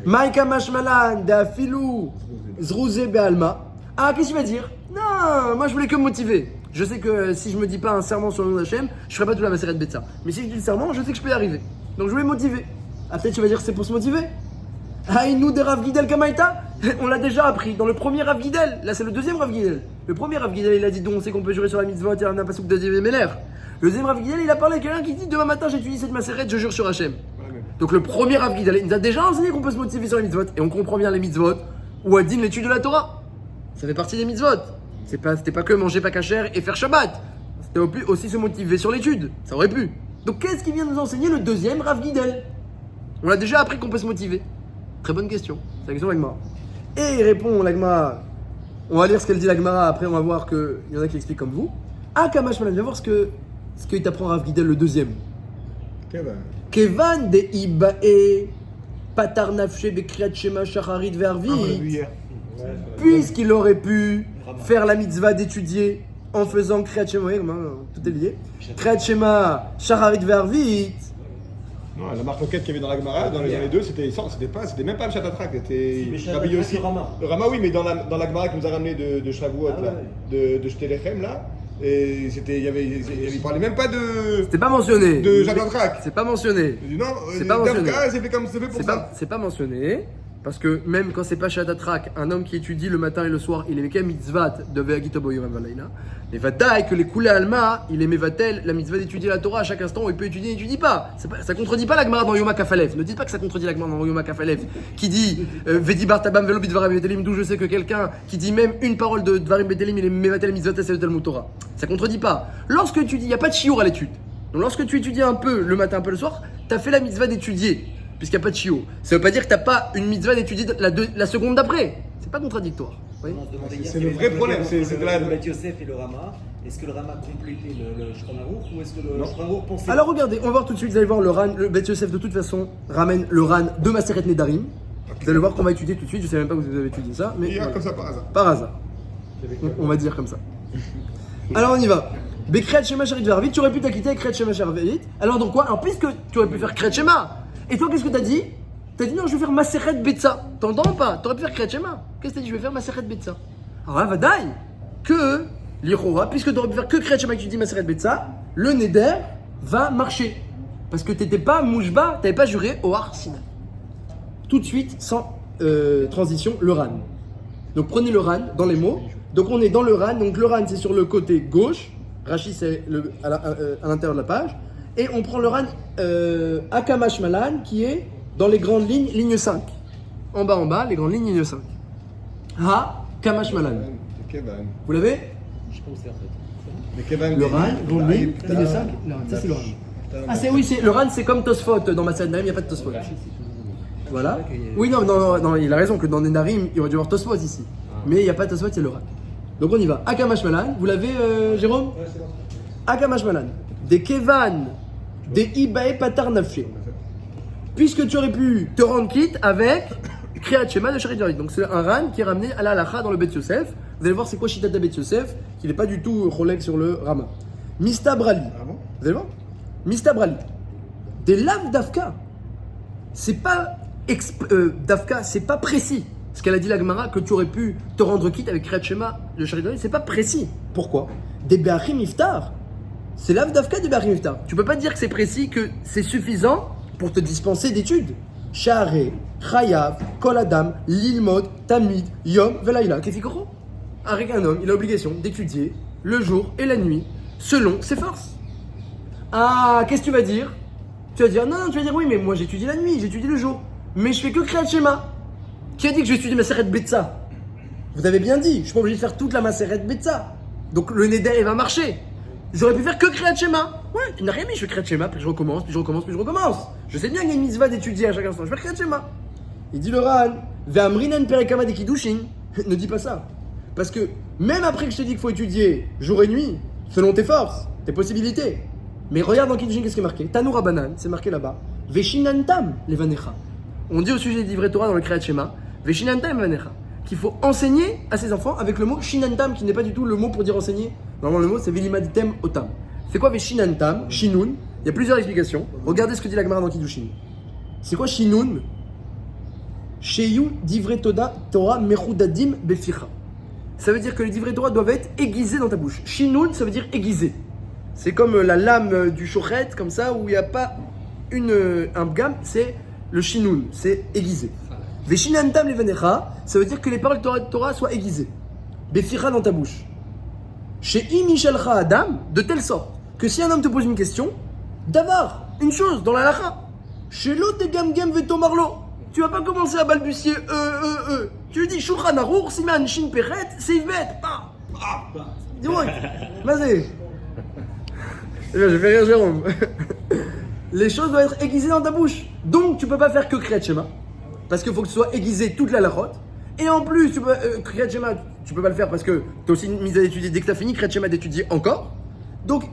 Maïka mashmalan da filou zrouze be'alma. Ah, qu'est-ce que tu vas dire? Non, moi je voulais que me motiver. Je sais que si je me dis pas un serment sur le nom d'Hachem, je ferai pas toute la Maseret Betsa. Mais si je dis le serment, je sais que je peux y arriver. Donc je voulais me motiver. Ah, peut-être tu vas dire que c'est pour se motiver. Haïnou de Rav Gidel Kamaïta. On l'a déjà appris dans le premier Rav Gidel. Là c'est le deuxième Rav Gidel. Le premier Rav Gidel il a dit donc on sait qu'on peut jurer sur la mitzvot et on a pas souk de Meler. Le deuxième Rav Gidel, il a parlé à quelqu'un qui dit demain matin j'étudie cette macérette, je jure sur Hachem. Voilà, même. Donc le premier Rav Gidel, il nous a déjà enseigné qu'on peut se motiver sur les mitzvot. Et on comprend bien les mitzvot, ou Adin l'étude de la Torah. Ça fait partie des mitzvot. C'était pas que manger pas cachère et faire Shabbat. C'était aussi se motiver sur l'étude. Ça aurait pu. Donc qu'est-ce qui vient nous enseigner le deuxième Rav Gidel? On a déjà appris qu'on peut se motiver. Très bonne question. C'est la question de l'Agmara. Et il répond l'Agmara. On va lire ce qu'elle dit l'Agmara. Après, on va voir qu'il y en a qui expliquent comme vous. Ah, Kamash Malan, viens voir ce qu'il t'apprend Rav Gidel le deuxième. Kevan de Ibae Patar Nafshe Bekriat Shema Shacharit Vervi. Puisqu'il aurait pu faire la mitzvah d'étudier en faisant Kriyat Shema, tout est lié. Kriyat Shema Shacharit Vervi. Non, la marque roquette qu'il y avait dans la Gemara, dans les années 2, c'était même pas le Chatatrak, c'était Rabbi Yossi. Le Rama, oui, mais dans la Gemara qui nous a ramené de Shavuot, là, de Shtelechem, là, et il parlait même pas de. C'était pas mentionné. De Chatatrak. C'est pas mentionné. Non, c'est pas mentionné. C'est fait pour ça. C'est pas mentionné. Parce que même quand c'est pas Shatatrak, un homme qui étudie le matin et le soir, il est Mekem mitzvat de Ve'agito Boyurem Valayla. Mais Vadaï que les Koulé Alma, il est Mevatel, la mitzvah d'étudier la Torah à chaque instant où il peut étudier, il n'étudie pas. Ça contredit pas la Gemara dans Yoma Kafalef. Ne dites pas que ça contredit la Gemara dans Yoma Kafalef qui dit Vedi Bartabam Velo Bidvarim Betelim, d'où je sais que quelqu'un qui dit même une parole de Dvarim Betelim, il est Mevatel mitzvah et le Talmud Torah. Ça contredit pas. Lorsque tu dis, il n'y a pas de chiour à l'étude. Donc lorsque tu étudies un peu le matin, un peu le soir, tu as fait la mitzvah d'étudier. Puisqu'il n'y a pas de chiot. Ça veut pas dire que tu n'as pas une mitzvah d'étudier la seconde d'après. C'est pas contradictoire. Oui. C'est le vrai problème. C'est le Beth Yosef et le Rama. Est-ce que le Rama complétait le Shulchan Aruch ou est-ce que le Shulchan Aruch pensait? Alors regardez, on va voir tout de suite, vous allez voir le Beth Yosef de toute façon ramène le Ran de Maseret Nedarim. Vous allez voir qu'on va étudier tout de suite. Je sais même pas que vous avez étudié ça. Mais hier, comme ça, par hasard. Par hasard. On va dire comme ça. Alors on y va. Bekriat Shema Sharit Vervit, tu aurais pu t'acquitter avec Kriyat Shema Sharit. Alors donc quoi? Alors puisque tu aurais pu faire Kriyat Shema. Et toi, qu'est-ce que t'as dit? T'as dit non, je vais faire Maseret Betsa. T'entends ou pas? T'aurais pu faire Kriyat Shema. Qu'est-ce que t'as dit? Je vais faire Maseret Betsa. Alors là, Vadaï, que l'Ichora, puisque t'aurais pu faire que Kriyat Shema et que tu dis Maseret Betsa, le Neder va marcher. Parce que t'étais pas Mouchba, t'avais pas juré au Har Sinai. Tout de suite, sans transition, le Ran. Donc prenez le Ran dans les mots. Donc on est dans le Ran. Donc le Ran, c'est sur le côté gauche. Rachi, c'est à l'intérieur de la page. Et on prend le Ran Akamash Malan qui est dans les grandes lignes, ligne 5. En bas, les grandes lignes, ligne 5. Ha Kamash Malan. Vous l'avez? Je pensais en fait. Le Ran, grande ligne, ligne 5. Ça, c'est le Ran. Ah, le Ran, c'est comme Tosfot dans Maseret Nedarim, il n'y a pas de Tosfot. Voilà. Oui, non, il a raison que dans Nedarim, il aurait dû y avoir Tosfot ici. Mais il n'y a pas de Tosfot, c'est le Ran. Donc on y va. Akamash Malan, vous l'avez, Jérôme? Akamash Malan. Des Kevan, des Ibae Patar Nafshe. Puisque tu aurais pu te rendre quitte avec Kriyat Shema de Shacharit Vervit. Donc c'est un Ran qui est ramené à la halacha dans le Beth Yosef. Vous allez voir c'est quoi Shitat de Beth Yosef, qu'il n'est pas du tout cholek sur le Rama. Mista Brali. Vous allez voir? Mista Brali. Des lav d'Afka. C'est pas d'Afka, c'est pas précis. Ce qu'elle a dit la Gemara, que tu aurais pu te rendre quitte avec Kriyat Shema de Shacharit Vervit, c'est pas précis. Pourquoi? Des Be'achim Iftar. C'est lav d'Afka des Be'achim Iftar. Tu peux pas dire que c'est précis, que c'est suffisant pour te dispenser d'études. Sha'are, Chayav, Kol Adam, Lilmod, Tamid, Yom, Velaïla. Qu'est-ce qu'il faut? Avec un homme, il a l'obligation d'étudier le jour et la nuit selon ses forces. Ah, qu'est-ce que tu vas dire? Tu vas dire non, tu vas dire oui, mais moi j'étudie la nuit, j'étudie le jour. Mais je fais que Kriyat Shema. Qui a dit que je vais étudier Maseret Betsa? Vous avez bien dit, je suis pas obligé de faire toute la Maseret Betsa. Donc le Neder il va marcher. J'aurais pu faire que Kriyat Shema. Ouais, tu n'as rien mis, je fais Kriyat Shema, puis je recommence, puis je recommence, puis je recommence. Je sais bien qu'il y a une mitzvah d'étudier à chaque instant, je fais Kriyat Shema. Il dit le Ran, Ve'amrinan perekama de Kiddushin. Ne dis pas ça. Parce que même après que je t'ai dit qu'il faut étudier jour et nuit, selon tes forces, tes possibilités. Mais regarde dans Kiddushin, qu'est-ce qui est marqué? Tanoura Banan, c'est marqué là-bas. Veshinantam levanecha. On dit au sujet des livrets Torah dans le Kriyat Shema, Veshinantam levanecha. Qu'il faut enseigner à ses enfants avec le mot Shinantam, qui n'est pas du tout le mot pour dire enseigner. Normalement, le mot c'est Velimaditem Otam. C'est quoi Veshinantam? Shinun. Il y a plusieurs explications. Regardez ce que dit la Gemara dans Kiddushin. C'est quoi Shinun? Sheyu divrei Torah mechudadim beficha. Ça veut dire que les divrei Torah doivent être aiguisés dans ta bouche. Shinun, ça veut dire aiguisé. C'est comme la lame du shochet, comme ça, où il n'y a pas un gam, c'est le shinun, c'est aiguisé. Veshinantam levanecha, ça veut dire que les paroles de Torah soient aiguisées. Beficha dans ta bouche. Chez Imishalcha Adam, de telle sorte que si un homme te pose une question, d'avoir une chose dans la halakha, chez l'autre gam gam veto marlo, tu vas pas commencer à balbutier Tu lui dis Shulchan Aruch, Siman Shin Peret, Seif Bet, dis-moi, vas-y. Je fais rire Jérôme. Les choses doivent être aiguisées dans ta bouche. Donc tu peux pas faire que Kriyat Shema, parce qu'il faut que ce soit aiguisé toute la halachot. Et en plus, Kriyat Shema, tu peux pas le faire parce que tu as aussi une mise à d'étudier. Dès que tu as fini Kriyat Shema d'étudier encore. Donc,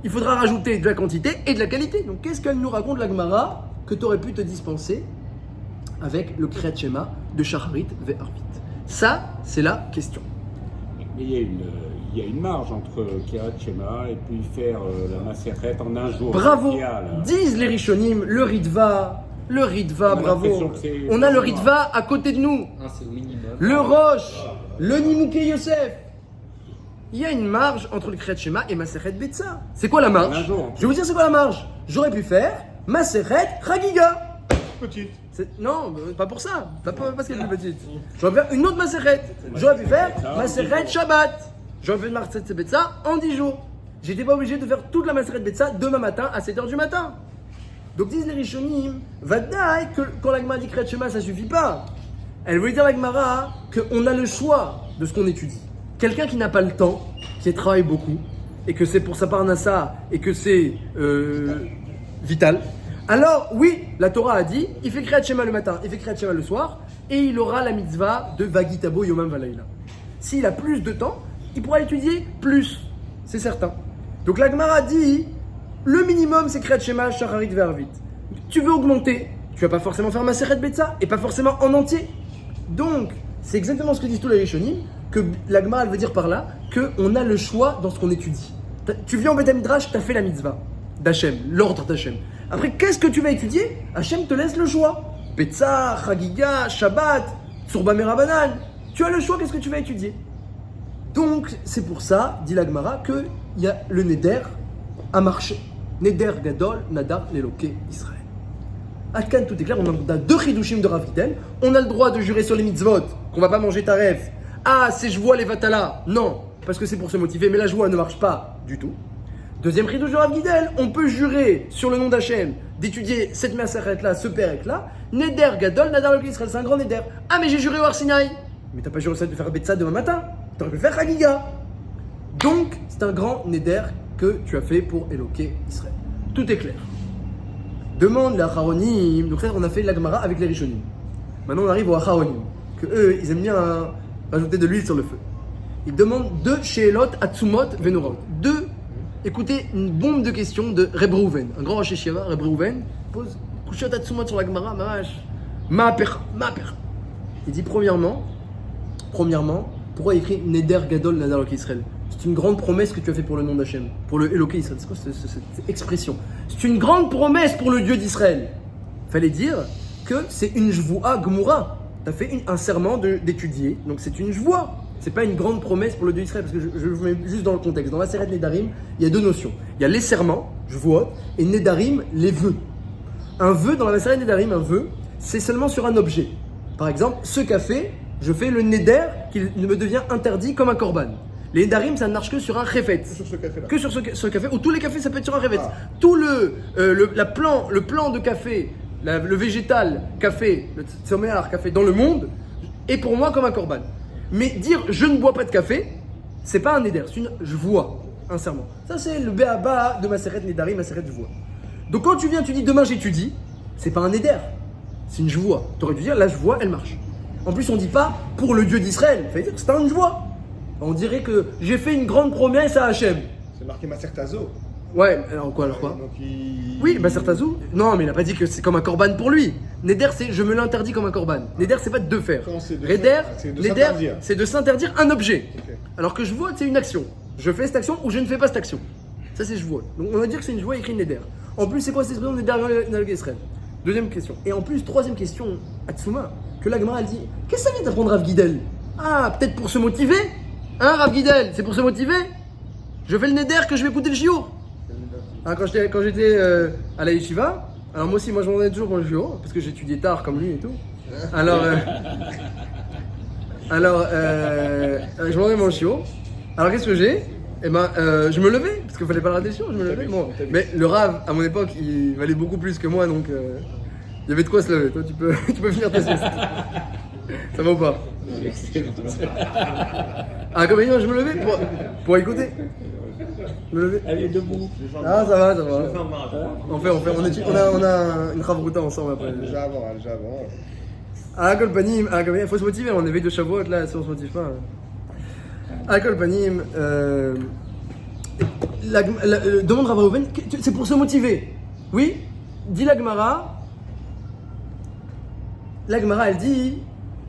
il faudra rajouter de la quantité et de la qualité. Donc qu'est-ce qu'elle nous raconte la Gemara que tu aurais pu te dispenser avec le Kriyat Shema de Shacharit ve'Arvit? Ça, c'est la question. Mais il y a une marge entre Kriyat Shema et puis faire la Maseret en un jour. Bravo, disent les Rishonim, le Ritva, bravo. On a le Ritva à côté de nous. C'est au minimum. Le Roche, le Nimouké Yosef. Il y a une marge entre le Kriyat Shema et Maseret Betsa. C'est quoi la marge? Je vais vous dire c'est quoi la marge. J'aurais pu faire Maseret Chagiga. Petite. Non, pas pour ça. Pas parce qu'elle est plus petite. J'aurais pu faire une autre Maseret. J'aurais pu faire Maseret Shabbat. J'aurais fait Maseret Betsa en 10 jours. J'étais pas obligé de faire toute la Maseret Betsa demain matin à 7h du matin. Donc disent les Rishonim, Vadaï, que quand la Gemara dit Kriyat Shema, ça suffit pas. Elle veut dire la Gemara qu'on a le choix de ce qu'on étudie. Quelqu'un qui n'a pas le temps, qui travaille beaucoup, et que c'est pour sa parnassa, et que c'est vital, alors oui, la Torah a dit, il fait Kriyat Shema le matin, il fait Kriyat Shema le soir, et il aura la mitzvah de Vagitabo Yomam Valayla. S'il a plus de temps, il pourra étudier plus, c'est certain. Donc la Gemara dit, le minimum c'est Kriyat Shema, Shacharit ve'Arvit. Tu veux augmenter, tu vas pas forcément faire Maseret Betsa, et pas forcément en entier. Donc, c'est exactement ce que disent tous les Rishonim, que la Gemara elle veut dire par là, qu'on a le choix dans ce qu'on étudie. Tu viens au Beth Midrash, tu as fait la mitzvah d'Hachem, l'ordre d'Hachem. Après, qu'est-ce que tu vas étudier? Hachem te laisse le choix. Betsa, Chagiga, Shabbat, Tsurba Merabanan. Tu as le choix, qu'est-ce que tu vas étudier? Donc, c'est pour ça, dit la Gemara, qu'il y a le Neder à marcher. Neder Gadol, Nadar, Leloké, Israël. À Cannes, tout est clair, on a 2 chidushim de Rav Gidel. On a le droit de jurer sur les mitzvot, qu'on va pas manger taref. Ah, c'est je vois les vatala. Non, parce que c'est pour se motiver, mais la joie ne marche pas du tout. Deuxième chidush de Rav Gidel, on peut jurer sur le nom d'Hachem d'étudier cette maseret-là, ce pérec-là. Neder Gadol, Nadar, Leloké, Israël, c'est un grand Neder. Ah, mais j'ai juré au Har Sinaï. Mais t'as pas juré ça de faire Betsa demain matin. T'aurais pu faire Chagiga. Donc, c'est un grand Neder que tu as fait pour éloquer Israël. Tout est clair. Demande la Acharonim. Donc là, on a fait la Gemara avec les Rishonim. Maintenant, on arrive aux Acharonim. Que eux, ils aiment bien rajouter de l'huile sur le feu. Ils demandent 2 Sheelot Atsumot Venorot. 2, écoutez, une bombe de questions de Reb Reuven. Un grand Rosh Yeshiva, Reb Reuven, pose Kushot Atsumot sur la Gemara. Ma'apecha. Il dit premièrement, pourquoi il écrit Neder Gadol Nadar Eloké Israël? C'est une grande promesse que tu as fait pour le nom d'Hachem, pour le Eloké Israël. C'est quoi cette expression? C'est une grande promesse pour le Dieu d'Israël. Fallait dire que c'est une Jvoua Gmoura. Tu as fait un serment d'étudier, donc c'est une Jvoua. C'est pas une grande promesse pour le Dieu d'Israël, parce que je vous mets juste dans le contexte. Dans la Seret Nedarim, il y a 2 notions. Il y a les serments, Jvoua, et Nedarim, les vœux. Un vœu, dans la Seret Nedarim, un vœu, c'est seulement sur un objet. Par exemple, ce café, je fais le Neder qu'il me devient interdit comme un korban. Les Nedarim, ça ne marche que sur un chefet. Sur ce café-là. Que sur ce café, ou tous les cafés, ça peut être sur un chefet. Tout le plan de café, le végétal café, le tzoméar café dans le monde, est pour moi comme un korban. Mais dire je ne bois pas de café, c'est pas un Neder, c'est une jvoua, un serment. Ça, c'est le béaba de Maseret Nedarim, Maseret jvoua. Donc quand tu viens, tu dis demain j'étudie, c'est pas un Neder, c'est une jvoua. Tu aurais dû dire la jvoua, elle marche. En plus, on dit pas pour le Dieu d'Israël, il faut dire que c'est un jvoua. On dirait que j'ai fait une grande promesse à Hachem. C'est marqué Maser Tazo. Ouais, alors quoi? Donc Oui, Maser Tazo. Non, mais il n'a pas dit que c'est comme un korban pour lui. Neder, c'est je me l'interdis comme un korban. Neder, c'est pas de faire. Neder, c'est de s'interdire un objet. Okay. Alors que je vois, c'est une action. Je fais cette action ou je ne fais pas cette action. Ça, c'est je vois. Donc on va dire que c'est une joie écrit Neder. En plus, c'est quoi cette expression Neder dans Israël? Deuxième question. Et en plus, troisième question, Atsuma, que la Gemara elle dit qu'est-ce que ça vient d'apprendre Rav Gidel? Ah, peut-être pour se motiver? Hein, Rav Gidel, c'est pour se motiver? Je fais le Neder que je vais écouter le shiur. Hein, quand j'étais à la yeshiva, alors moi aussi, je m'en donnais toujours pour le shiur, parce que j'étudiais tard comme lui et tout. Alors, je m'en donnais mon shiur. Alors qu'est-ce que j'ai? Eh ben, je me levais, parce qu'il fallait pas la répétition, je me levais. Bon. Mais le Rav, à mon époque, il valait beaucoup plus que moi, donc il y avait de quoi se lever. Toi, tu peux finir ta sieste. Ça va ou pas? Ah, comme je me levais pour écouter. Je me levais. Allez, debout. Ah, ça va. On a une Chavruta ensemble après. Déjà avant. Ah, Kolpanim, il faut se motiver, on avait 2 Shavuot là, si on se motive pas. Ah, Kolpanim, demande Rav Reuven, c'est pour se motiver. Oui, dit la Gemara. La Gemara, elle dit,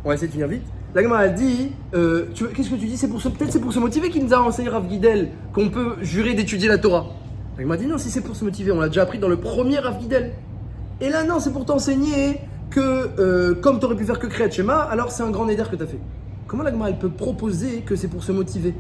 on va essayer de finir vite. La Gemara, elle dit, qu'est-ce que tu dis? Peut-être c'est pour se motiver qu'il nous a enseigné Rav Gidel qu'on peut jurer d'étudier la Torah. La Gemara dit non, si c'est pour se motiver, on l'a déjà appris dans le premier Rav Gidel. Et là, non, c'est pour t'enseigner que comme tu aurais pu faire que Kriyat Shema, alors c'est un grand neder que tu as fait. Comment la Gemara elle peut proposer que c'est pour se motiver?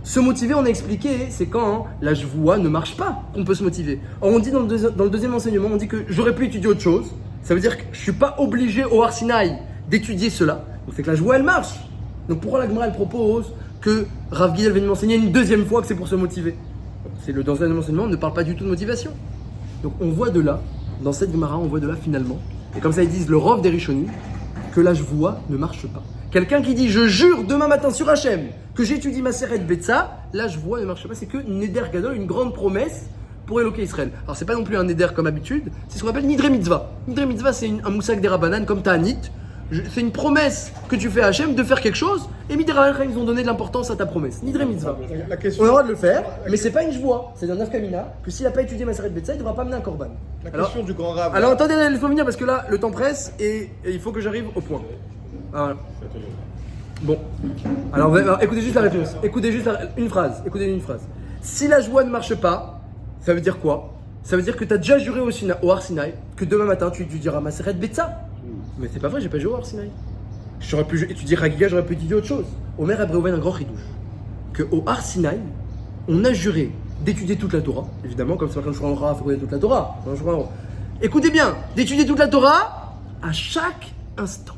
Se motiver, on a expliqué, c'est quand la Jvoua ne marche pas qu'on peut se motiver. Or, on dit dans le deuxième enseignement, on dit que j'aurais pu étudier autre chose. Ça veut dire que je ne suis pas obligé au Har Sinaï d'étudier cela. Donc c'est que la Jvoua elle marche. Donc pourquoi la Gemara elle propose que Rav Gidel vienne m'enseigner une deuxième fois que c'est pour se motiver? Dans le deuxième enseignement, on ne parle pas du tout de motivation. Donc on voit de là, dans cette Gemara, on voit de là finalement, et comme ça ils disent le Rov des Rishonim, que la Jvoua ne marche pas. Quelqu'un qui dit je jure demain matin sur Hachem que j'étudie ma Maseret Betsa, la Jvoua ne marche pas. C'est que Neder Gadol, une grande promesse pour éloquer Israël. Alors c'est pas non plus un Neder comme habitude, c'est ce qu'on appelle Nidre Mitzvah. Nidre Mitzvah c'est un moussak des Rabbanan comme Ta'anit. C'est une promesse que tu fais à Hachem de faire quelque chose, et Midera ils ont donné de l'importance à ta promesse. Nidre Mitzvah. La question, On a le droit de le faire, mais c'est pas une Jvoua. C'est un nafkamina que s'il n'a pas étudié Maseret Betsa, il ne devra pas amener un korban. la question du grand Rav. Alors attendez, laisse-moi venir parce que là, le temps presse et il faut que j'arrive au point. Voilà. Bon. Alors, écoutez juste la réponse. Écoutez juste une phrase. Si la joie ne marche pas, ça veut dire quoi? Ça veut dire que tu as déjà juré au Har Sinaï que demain matin tu diras Maseret Betsa. Mais c'est pas vrai, j'ai pas juré au Har Sinaï. J'aurais pu étudier Chagiga, j'aurais pu étudier autre chose. Omer a Reuven un grand chidouche. Qu'au Har Sinaï, on a juré d'étudier toute la Torah. Évidemment, comme c'est marqué dans le Shulchan Aruch, il faut connaître toute la Torah. Écoutez bien, d'étudier toute la Torah à chaque instant.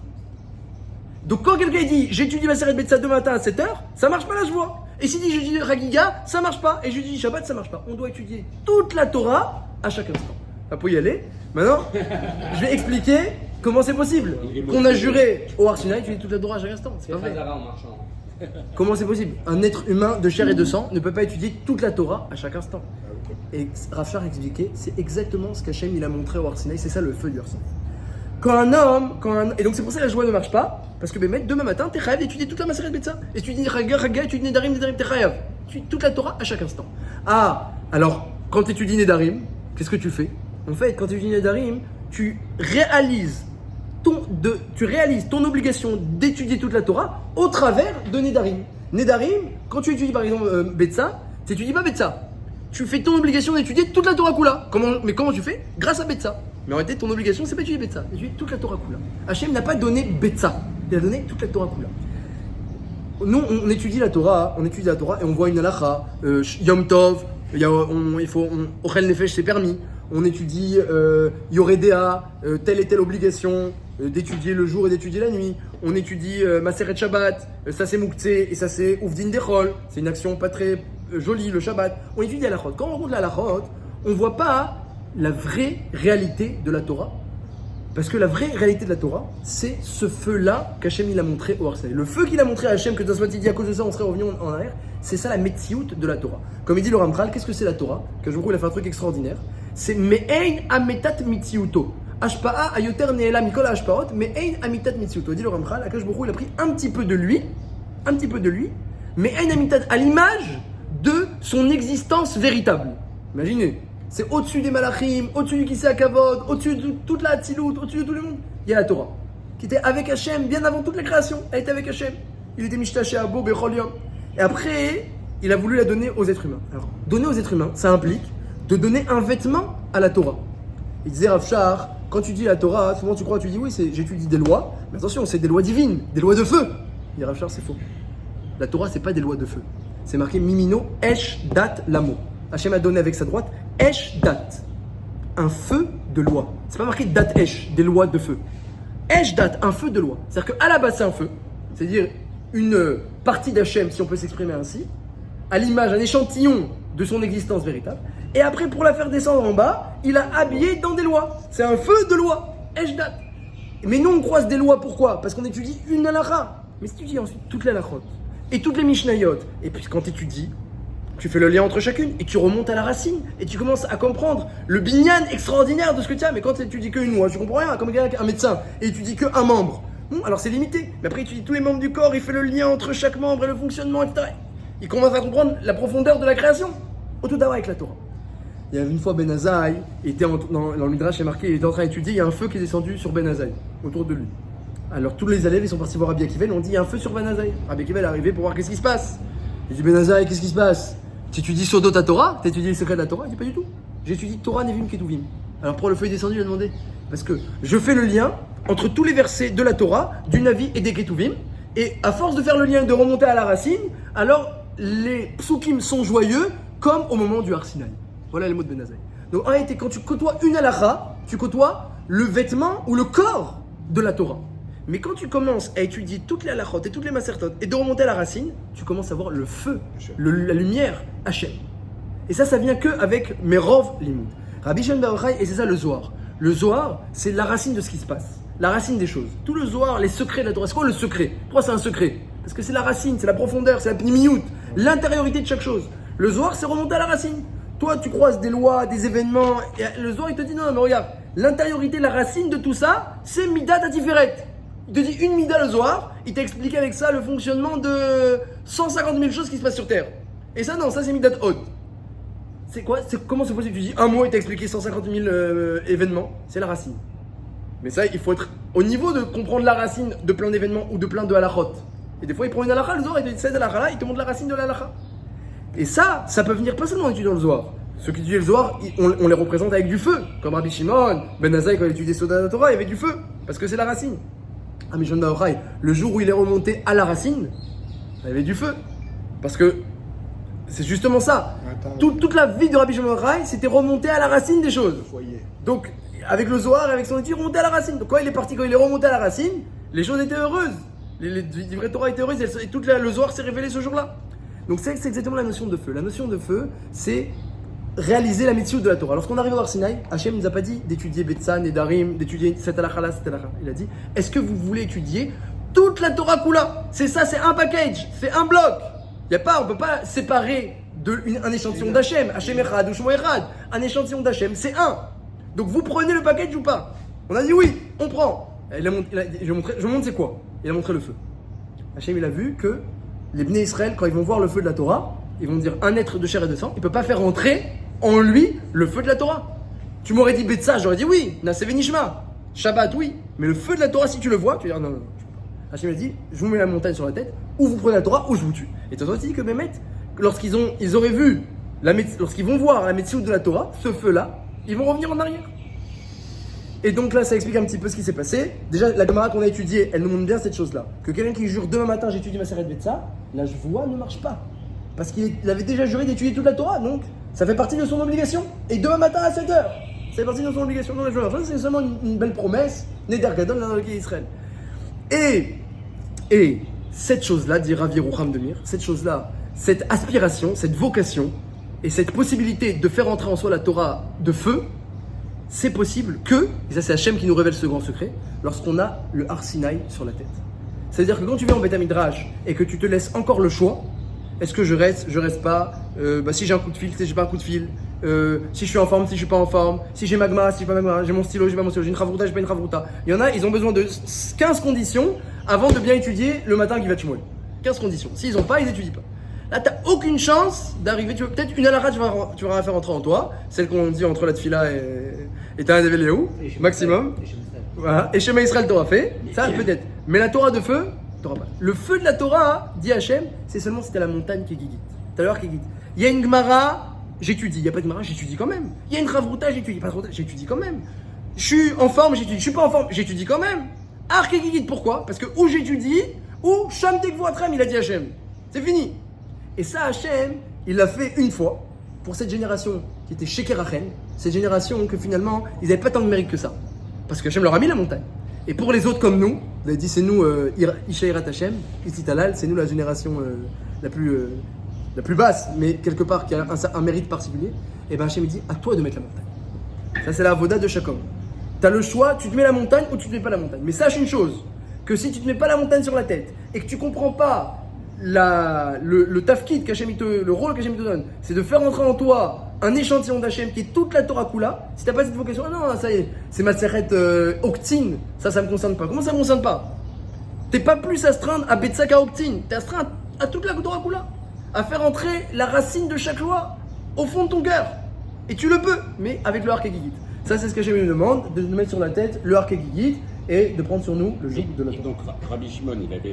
Donc quand quelqu'un dit j'étudie ma Maseret Betsa demain matin à 7h, ça marche pas la joie. Et s'il dit j'étudie Chagiga, ça marche pas. Et j'étudie Shabbat, ça marche pas. On doit étudier toute la Torah à chaque instant. On peut y aller. Maintenant, je vais expliquer comment c'est possible. Qu'on a juré au Har Sinaï d'étudier toute la Torah à chaque instant. C'est pas vrai. en marchant. Comment c'est possible? Un être humain de chair et de sang ne peut pas étudier toute la Torah à chaque instant. Et Rav Shar expliquait, c'est exactement ce qu'Hachem il a montré au Har Sinaï, c'est ça le feu du Har Sinaï. Et donc c'est pour ça que la joie ne marche pas, parce que demain matin, t'es chayav d'étudier toute la Maseret Betsa. Et tu dis Raga, tu dis Nedarim, t'es chayav. Tu étudies toute la Torah à chaque instant. Ah, alors, quand tu étudies Nedarim, qu'est-ce que tu fais? En fait, quand tu étudies Nedarim, tu réalises ton obligation d'étudier toute la Torah au travers de Nedarim. Nedarim, quand tu étudies par exemple Betsa, tu n'étudies pas Betsa. Tu fais ton obligation d'étudier toute la Torah Kula. Mais comment tu fais? Grâce à Betsa. Mais en réalité, ton obligation, c'est pas d'étudier Betsa, c'est d'étudier toute la Torah Kula. Hachem n'a pas donné Betsa, il a donné toute la Torah Kula. Nous, on étudie la Torah et on voit une halakha, Yom Tov, Ochel Nefesh, c'est permis. On étudie Yoredea, telle et telle obligation d'étudier le jour et d'étudier la nuit. On étudie Maseret Shabbat, ça c'est Moukhtse et ça c'est Uvdin Dechol. C'est une action pas très jolie, le Shabbat. On étudie la halachot. Quand on rencontre la halachot, on voit pas la vraie réalité de la Torah. Parce que la vraie réalité de la Torah, c'est ce feu-là qu'Hachem il a montré au Har Sinaï. Le feu qu'il a montré à Hachem, que Tosfot dit à cause de ça on serait revenu en arrière, c'est ça la Metsiout de la Torah. Comme il dit le Ramchal, qu'est-ce que c'est la Torah? Que je il a fait un truc extraordinaire. C'est Me'ein Ametat Mitsiuto. Ashpa'a Ayoter Neela Mikol Ashpaot, Me'ein Amitat Mitsiuto. Dit le Ramchal, Akash Baruch Hu, il a pris un petit peu de lui, Me'ein Amitat, à l'image de son existence véritable. Imaginez. C'est au-dessus des malachim, au-dessus du Kisei HaKavod, au-dessus de toute la Hatzilut, au-dessus de tout le monde. Il y a la Torah, qui était avec Hachem bien avant toute la création. Elle était avec Hachem. Il était Mishtaché Abo Bechol Yom. Et après, il a voulu la donner aux êtres humains. Alors, donner aux êtres humains, ça implique de donner un vêtement à la Torah. Il disait Rav Shar, quand tu dis la Torah, souvent tu crois, tu dis oui, j'étudie des lois, mais attention, c'est des lois divines, des lois de feu. Il dit Rav Shar, c'est faux. La Torah, c'est pas des lois de feu. C'est marqué Mimino Esh Dat Lamo. Hachem a donné avec sa droite Esh Dat, un feu de loi. C'est pas marqué Dat Esh, des lois de feu. Esh Dat, un feu de loi. C'est-à-dire qu'à la base c'est un feu, c'est-à-dire une partie d'Hachem, si on peut s'exprimer ainsi, à l'image, un échantillon de son existence véritable. Et après, pour la faire descendre en bas, il a habillé dans des lois. C'est un feu de loi. Ejdat. Mais nous, on croise des lois. Pourquoi? Parce qu'on étudie une halakha. Mais si tu dis ensuite toutes les halakhot et toutes les mishnayot, et puis quand tu étudies, tu fais le lien entre chacune et tu remontes à la racine et tu commences à comprendre le binyan extraordinaire de ce que tu as. Mais quand tu dis qu'une loi, tu comprends rien. Comme un médecin et tu dis qu'un membre, alors c'est limité. Mais après, tu dis tous les membres du corps, il fait le lien entre chaque membre et le fonctionnement, etc. Il commence à comprendre la profondeur de la création. Au tout d'abord avec la Torah. Il y avait une fois Ben Azaï, était dans le Midrash, il est marqué, il était en train d'étudier, il y a un feu qui est descendu sur Ben Azaï, autour de lui. Alors tous les élèves, ils sont partis voir Rabbi Akiva, ils ont dit, il y a un feu sur Ben Azaï. Rabbi Akiva est arrivé pour voir qu'est-ce qui se passe. Il dit, Ben Azaï, qu'est-ce qui se passe? Tu étudies sur ta Torah? Tu étudies les secrets de la Torah? Il dit, pas du tout. J'étudie Torah, Nevim, Ketuvim. Alors pourquoi le feu est descendu? Il a demandé. Parce que je fais le lien entre tous les versets de la Torah, du Navi et des Ketuvim, et à force de faire le lien et de remonter à la racine, alors les psukim sont joyeux, comme au moment du Har Sinaï. Voilà les mots de Ben Azaï. Donc en réalité, quand tu côtoies une halakha, tu côtoies le vêtement ou le corps de la Torah. Mais quand tu commences à étudier toutes les halakhot et toutes les masertot et de remonter à la racine, tu commences à voir le feu, la lumière, Hachem. Et ça vient qu'avec Merov Limud. Rabbi Shimon bar Yochai, et c'est ça le Zohar. Le Zohar, c'est la racine de ce qui se passe, la racine des choses. Tout le Zohar, les secrets de la Torah. C'est quoi le secret? Pourquoi c'est un secret? Parce que c'est la racine, c'est la profondeur, c'est la pnimiout, l'intériorité de chaque chose. Le Zohar, c'est remonter à la racine. Toi, tu croises des lois, des événements, et le Zohar, il te dit non, mais regarde, l'intériorité, la racine de tout ça, c'est Midat Atiferet. Il te dit une Mida le Zohar, il t'a expliqué avec ça le fonctionnement de 150 000 choses qui se passent sur Terre. Et ça, non, ça c'est Midat Hod. C'est quoi? Comment c'est possible que tu dis un mot et t'as expliqué 150 000 événements? C'est la racine. Mais ça, il faut être au niveau de comprendre la racine de plein d'événements ou de plein de halachot. Et des fois, il prend une halakha, le Zohar, il te dit cette halakha là, il te montre la racine de la halakha. Et ça peut venir pas seulement en étudiant le Zohar. Ceux qui étudient le Zohar, on les représente avec du feu. Comme Rabbi Shimon, Ben Azaï, quand il étudiait Soda la Torah, il y avait du feu. Parce que c'est la racine. Rabbi Shimon bar Yochai, le jour où il est remonté à la racine, il y avait du feu. Parce que c'est justement ça. Toute la vie de Rabbi Shimon bar Yochai, c'était remonter à la racine des choses. Donc, avec le Zohar, avec son étude, remonter à la racine. Donc, quand il est parti, quand il est remonté à la racine, les choses étaient heureuses. Les vraies Torah étaient heureuses et tout le Zohar s'est révélé ce jour-là. Donc c'est exactement la notion de feu. La notion de feu, c'est réaliser la mitzvah de la Torah. Lorsqu'on arrive au Har Sinaï, Hachem ne nous a pas dit d'étudier Betsan et Darim, d'étudier cette halakha-là, cette halakha. Il a dit, est-ce que vous voulez étudier toute la Torah Kula? C'est ça, c'est un package, c'est un bloc. On ne peut pas séparer un échantillon d'Hachem. Hachem Echad ou Shmo Echad. Un échantillon d'Hachem, c'est un. Donc vous prenez le package ou pas? On a dit oui, on prend. Je montre c'est quoi? Il a montré le feu. Hachem, il a vu que les Bnei Israël, quand ils vont voir le feu de la Torah, ils vont dire un être de chair et de sang, il ne peut pas faire entrer en lui le feu de la Torah. Tu m'aurais dit Betsa, j'aurais dit oui, Nasev Nishma, Shabbat, oui, mais le feu de la Torah, si tu le vois, tu vas dire non, Hachem a dit, je vous mets la montagne sur la tête, ou vous prenez la Torah, ou je vous tue. Et toi, tu dis que Mehmet, lorsqu'ils auraient vu, lorsqu'ils vont voir la médecine de la Torah, ce feu-là, ils vont revenir en arrière. Et donc là, ça explique un petit peu ce qui s'est passé. Déjà, la Gemara qu'on a étudiée, elle nous montre bien cette chose-là. Que quelqu'un qui jure demain matin, j'étudie ma Maseret Betsa, la voie ne marche pas. Parce qu'il avait déjà juré d'étudier toute la Torah, donc ça fait partie de son obligation. Et demain matin à 7h, ça fait partie de son obligation. Donc c'est seulement une belle promesse, Neder Gadol dans le pays d'Israël. Et cette chose-là, dit Rav Yerucham de Mir, cette chose-là, cette aspiration, cette vocation, et cette possibilité de faire entrer en soi la Torah de feu, c'est possible que, et ça c'est Hachem qui nous révèle ce grand secret, lorsqu'on a le Har Sinaï sur la tête. C'est-à-dire que quand tu viens en Beth Midrash et que tu te laisses encore le choix, est-ce que je reste pas, si j'ai un coup de fil, si j'ai pas un coup de fil, si je suis en forme, si je suis pas en forme, si j'ai magma, si j'ai pas magma, j'ai mon stylo, j'ai pas mon stylo, j'ai une chavruta, j'ai pas une chavruta. Il y en a, ils ont besoin de 15 conditions avant de bien étudier le matin qui va te Shmuel. 15 conditions. S'ils ont pas, ils étudient pas. Là, t'as aucune chance d'arriver, peut-être une halakha, tu vas faire entrer en toi, celle qu'on dit entre la tefila et Tana Develiahu, maximum. Voilà. Et Shema Israël t'aura fait, ça peut-être. Mais la Torah de feu, t'auras pas. Le feu de la Torah, dit Hachem, c'est seulement si t'as la montagne qui est guigite. Tout à l'heure qui est guigite. Il y a une Gemara, j'étudie. Il n'y a pas de Gemara, j'étudie quand même. Il y a une Chavruta, j'étudie. Pas de Chavruta, j'étudie quand même. Je suis en forme, j'étudie. Je suis pas en forme, j'étudie quand même. Arc et guigite, pourquoi? Parce que ou j'étudie, ou Sham Tekvuatrem, il a dit Hachem. C'est fini. Et ça, Hachem, il l'a fait une fois pour cette génération qui était Shekerachen, cette génération que finalement, ils n'avaient pas tant de mérite que ça. Parce que Hachem leur a mis la montagne. Et pour les autres comme nous, vous avez dit c'est nous, Isha Irat Hachem, Itzit Halal, c'est nous la génération la plus la plus basse, mais quelque part qui a un mérite particulier, et ben Hachem il dit à toi de mettre la montagne. Ça c'est la avoda de chaque homme. Tu as le choix, tu te mets la montagne ou tu te mets pas la montagne. Mais sache une chose, que si tu te mets pas la montagne sur la tête et que tu comprends pas le tafkid le rôle qu'Hachem te donne, c'est de faire entrer en toi un échantillon d'Hachem qui est toute la Torah Kula. Si t'as pas cette vocation, ah non, ça y est, c'est ma serrette Octine, ça me concerne pas. Comment ça me concerne pas? T'es pas plus astreint à Betsaka Octine, t'es astreint à toute la Torah Kula, à faire entrer la racine de chaque loi au fond de ton cœur. Et tu le peux, mais avec le Hark Gigit. Ça, c'est ce que Hachem nous demande, de nous mettre sur la tête le Hark Gigit et de prendre sur nous le joug de la Et Torah. donc Rabbi Shimon, il avait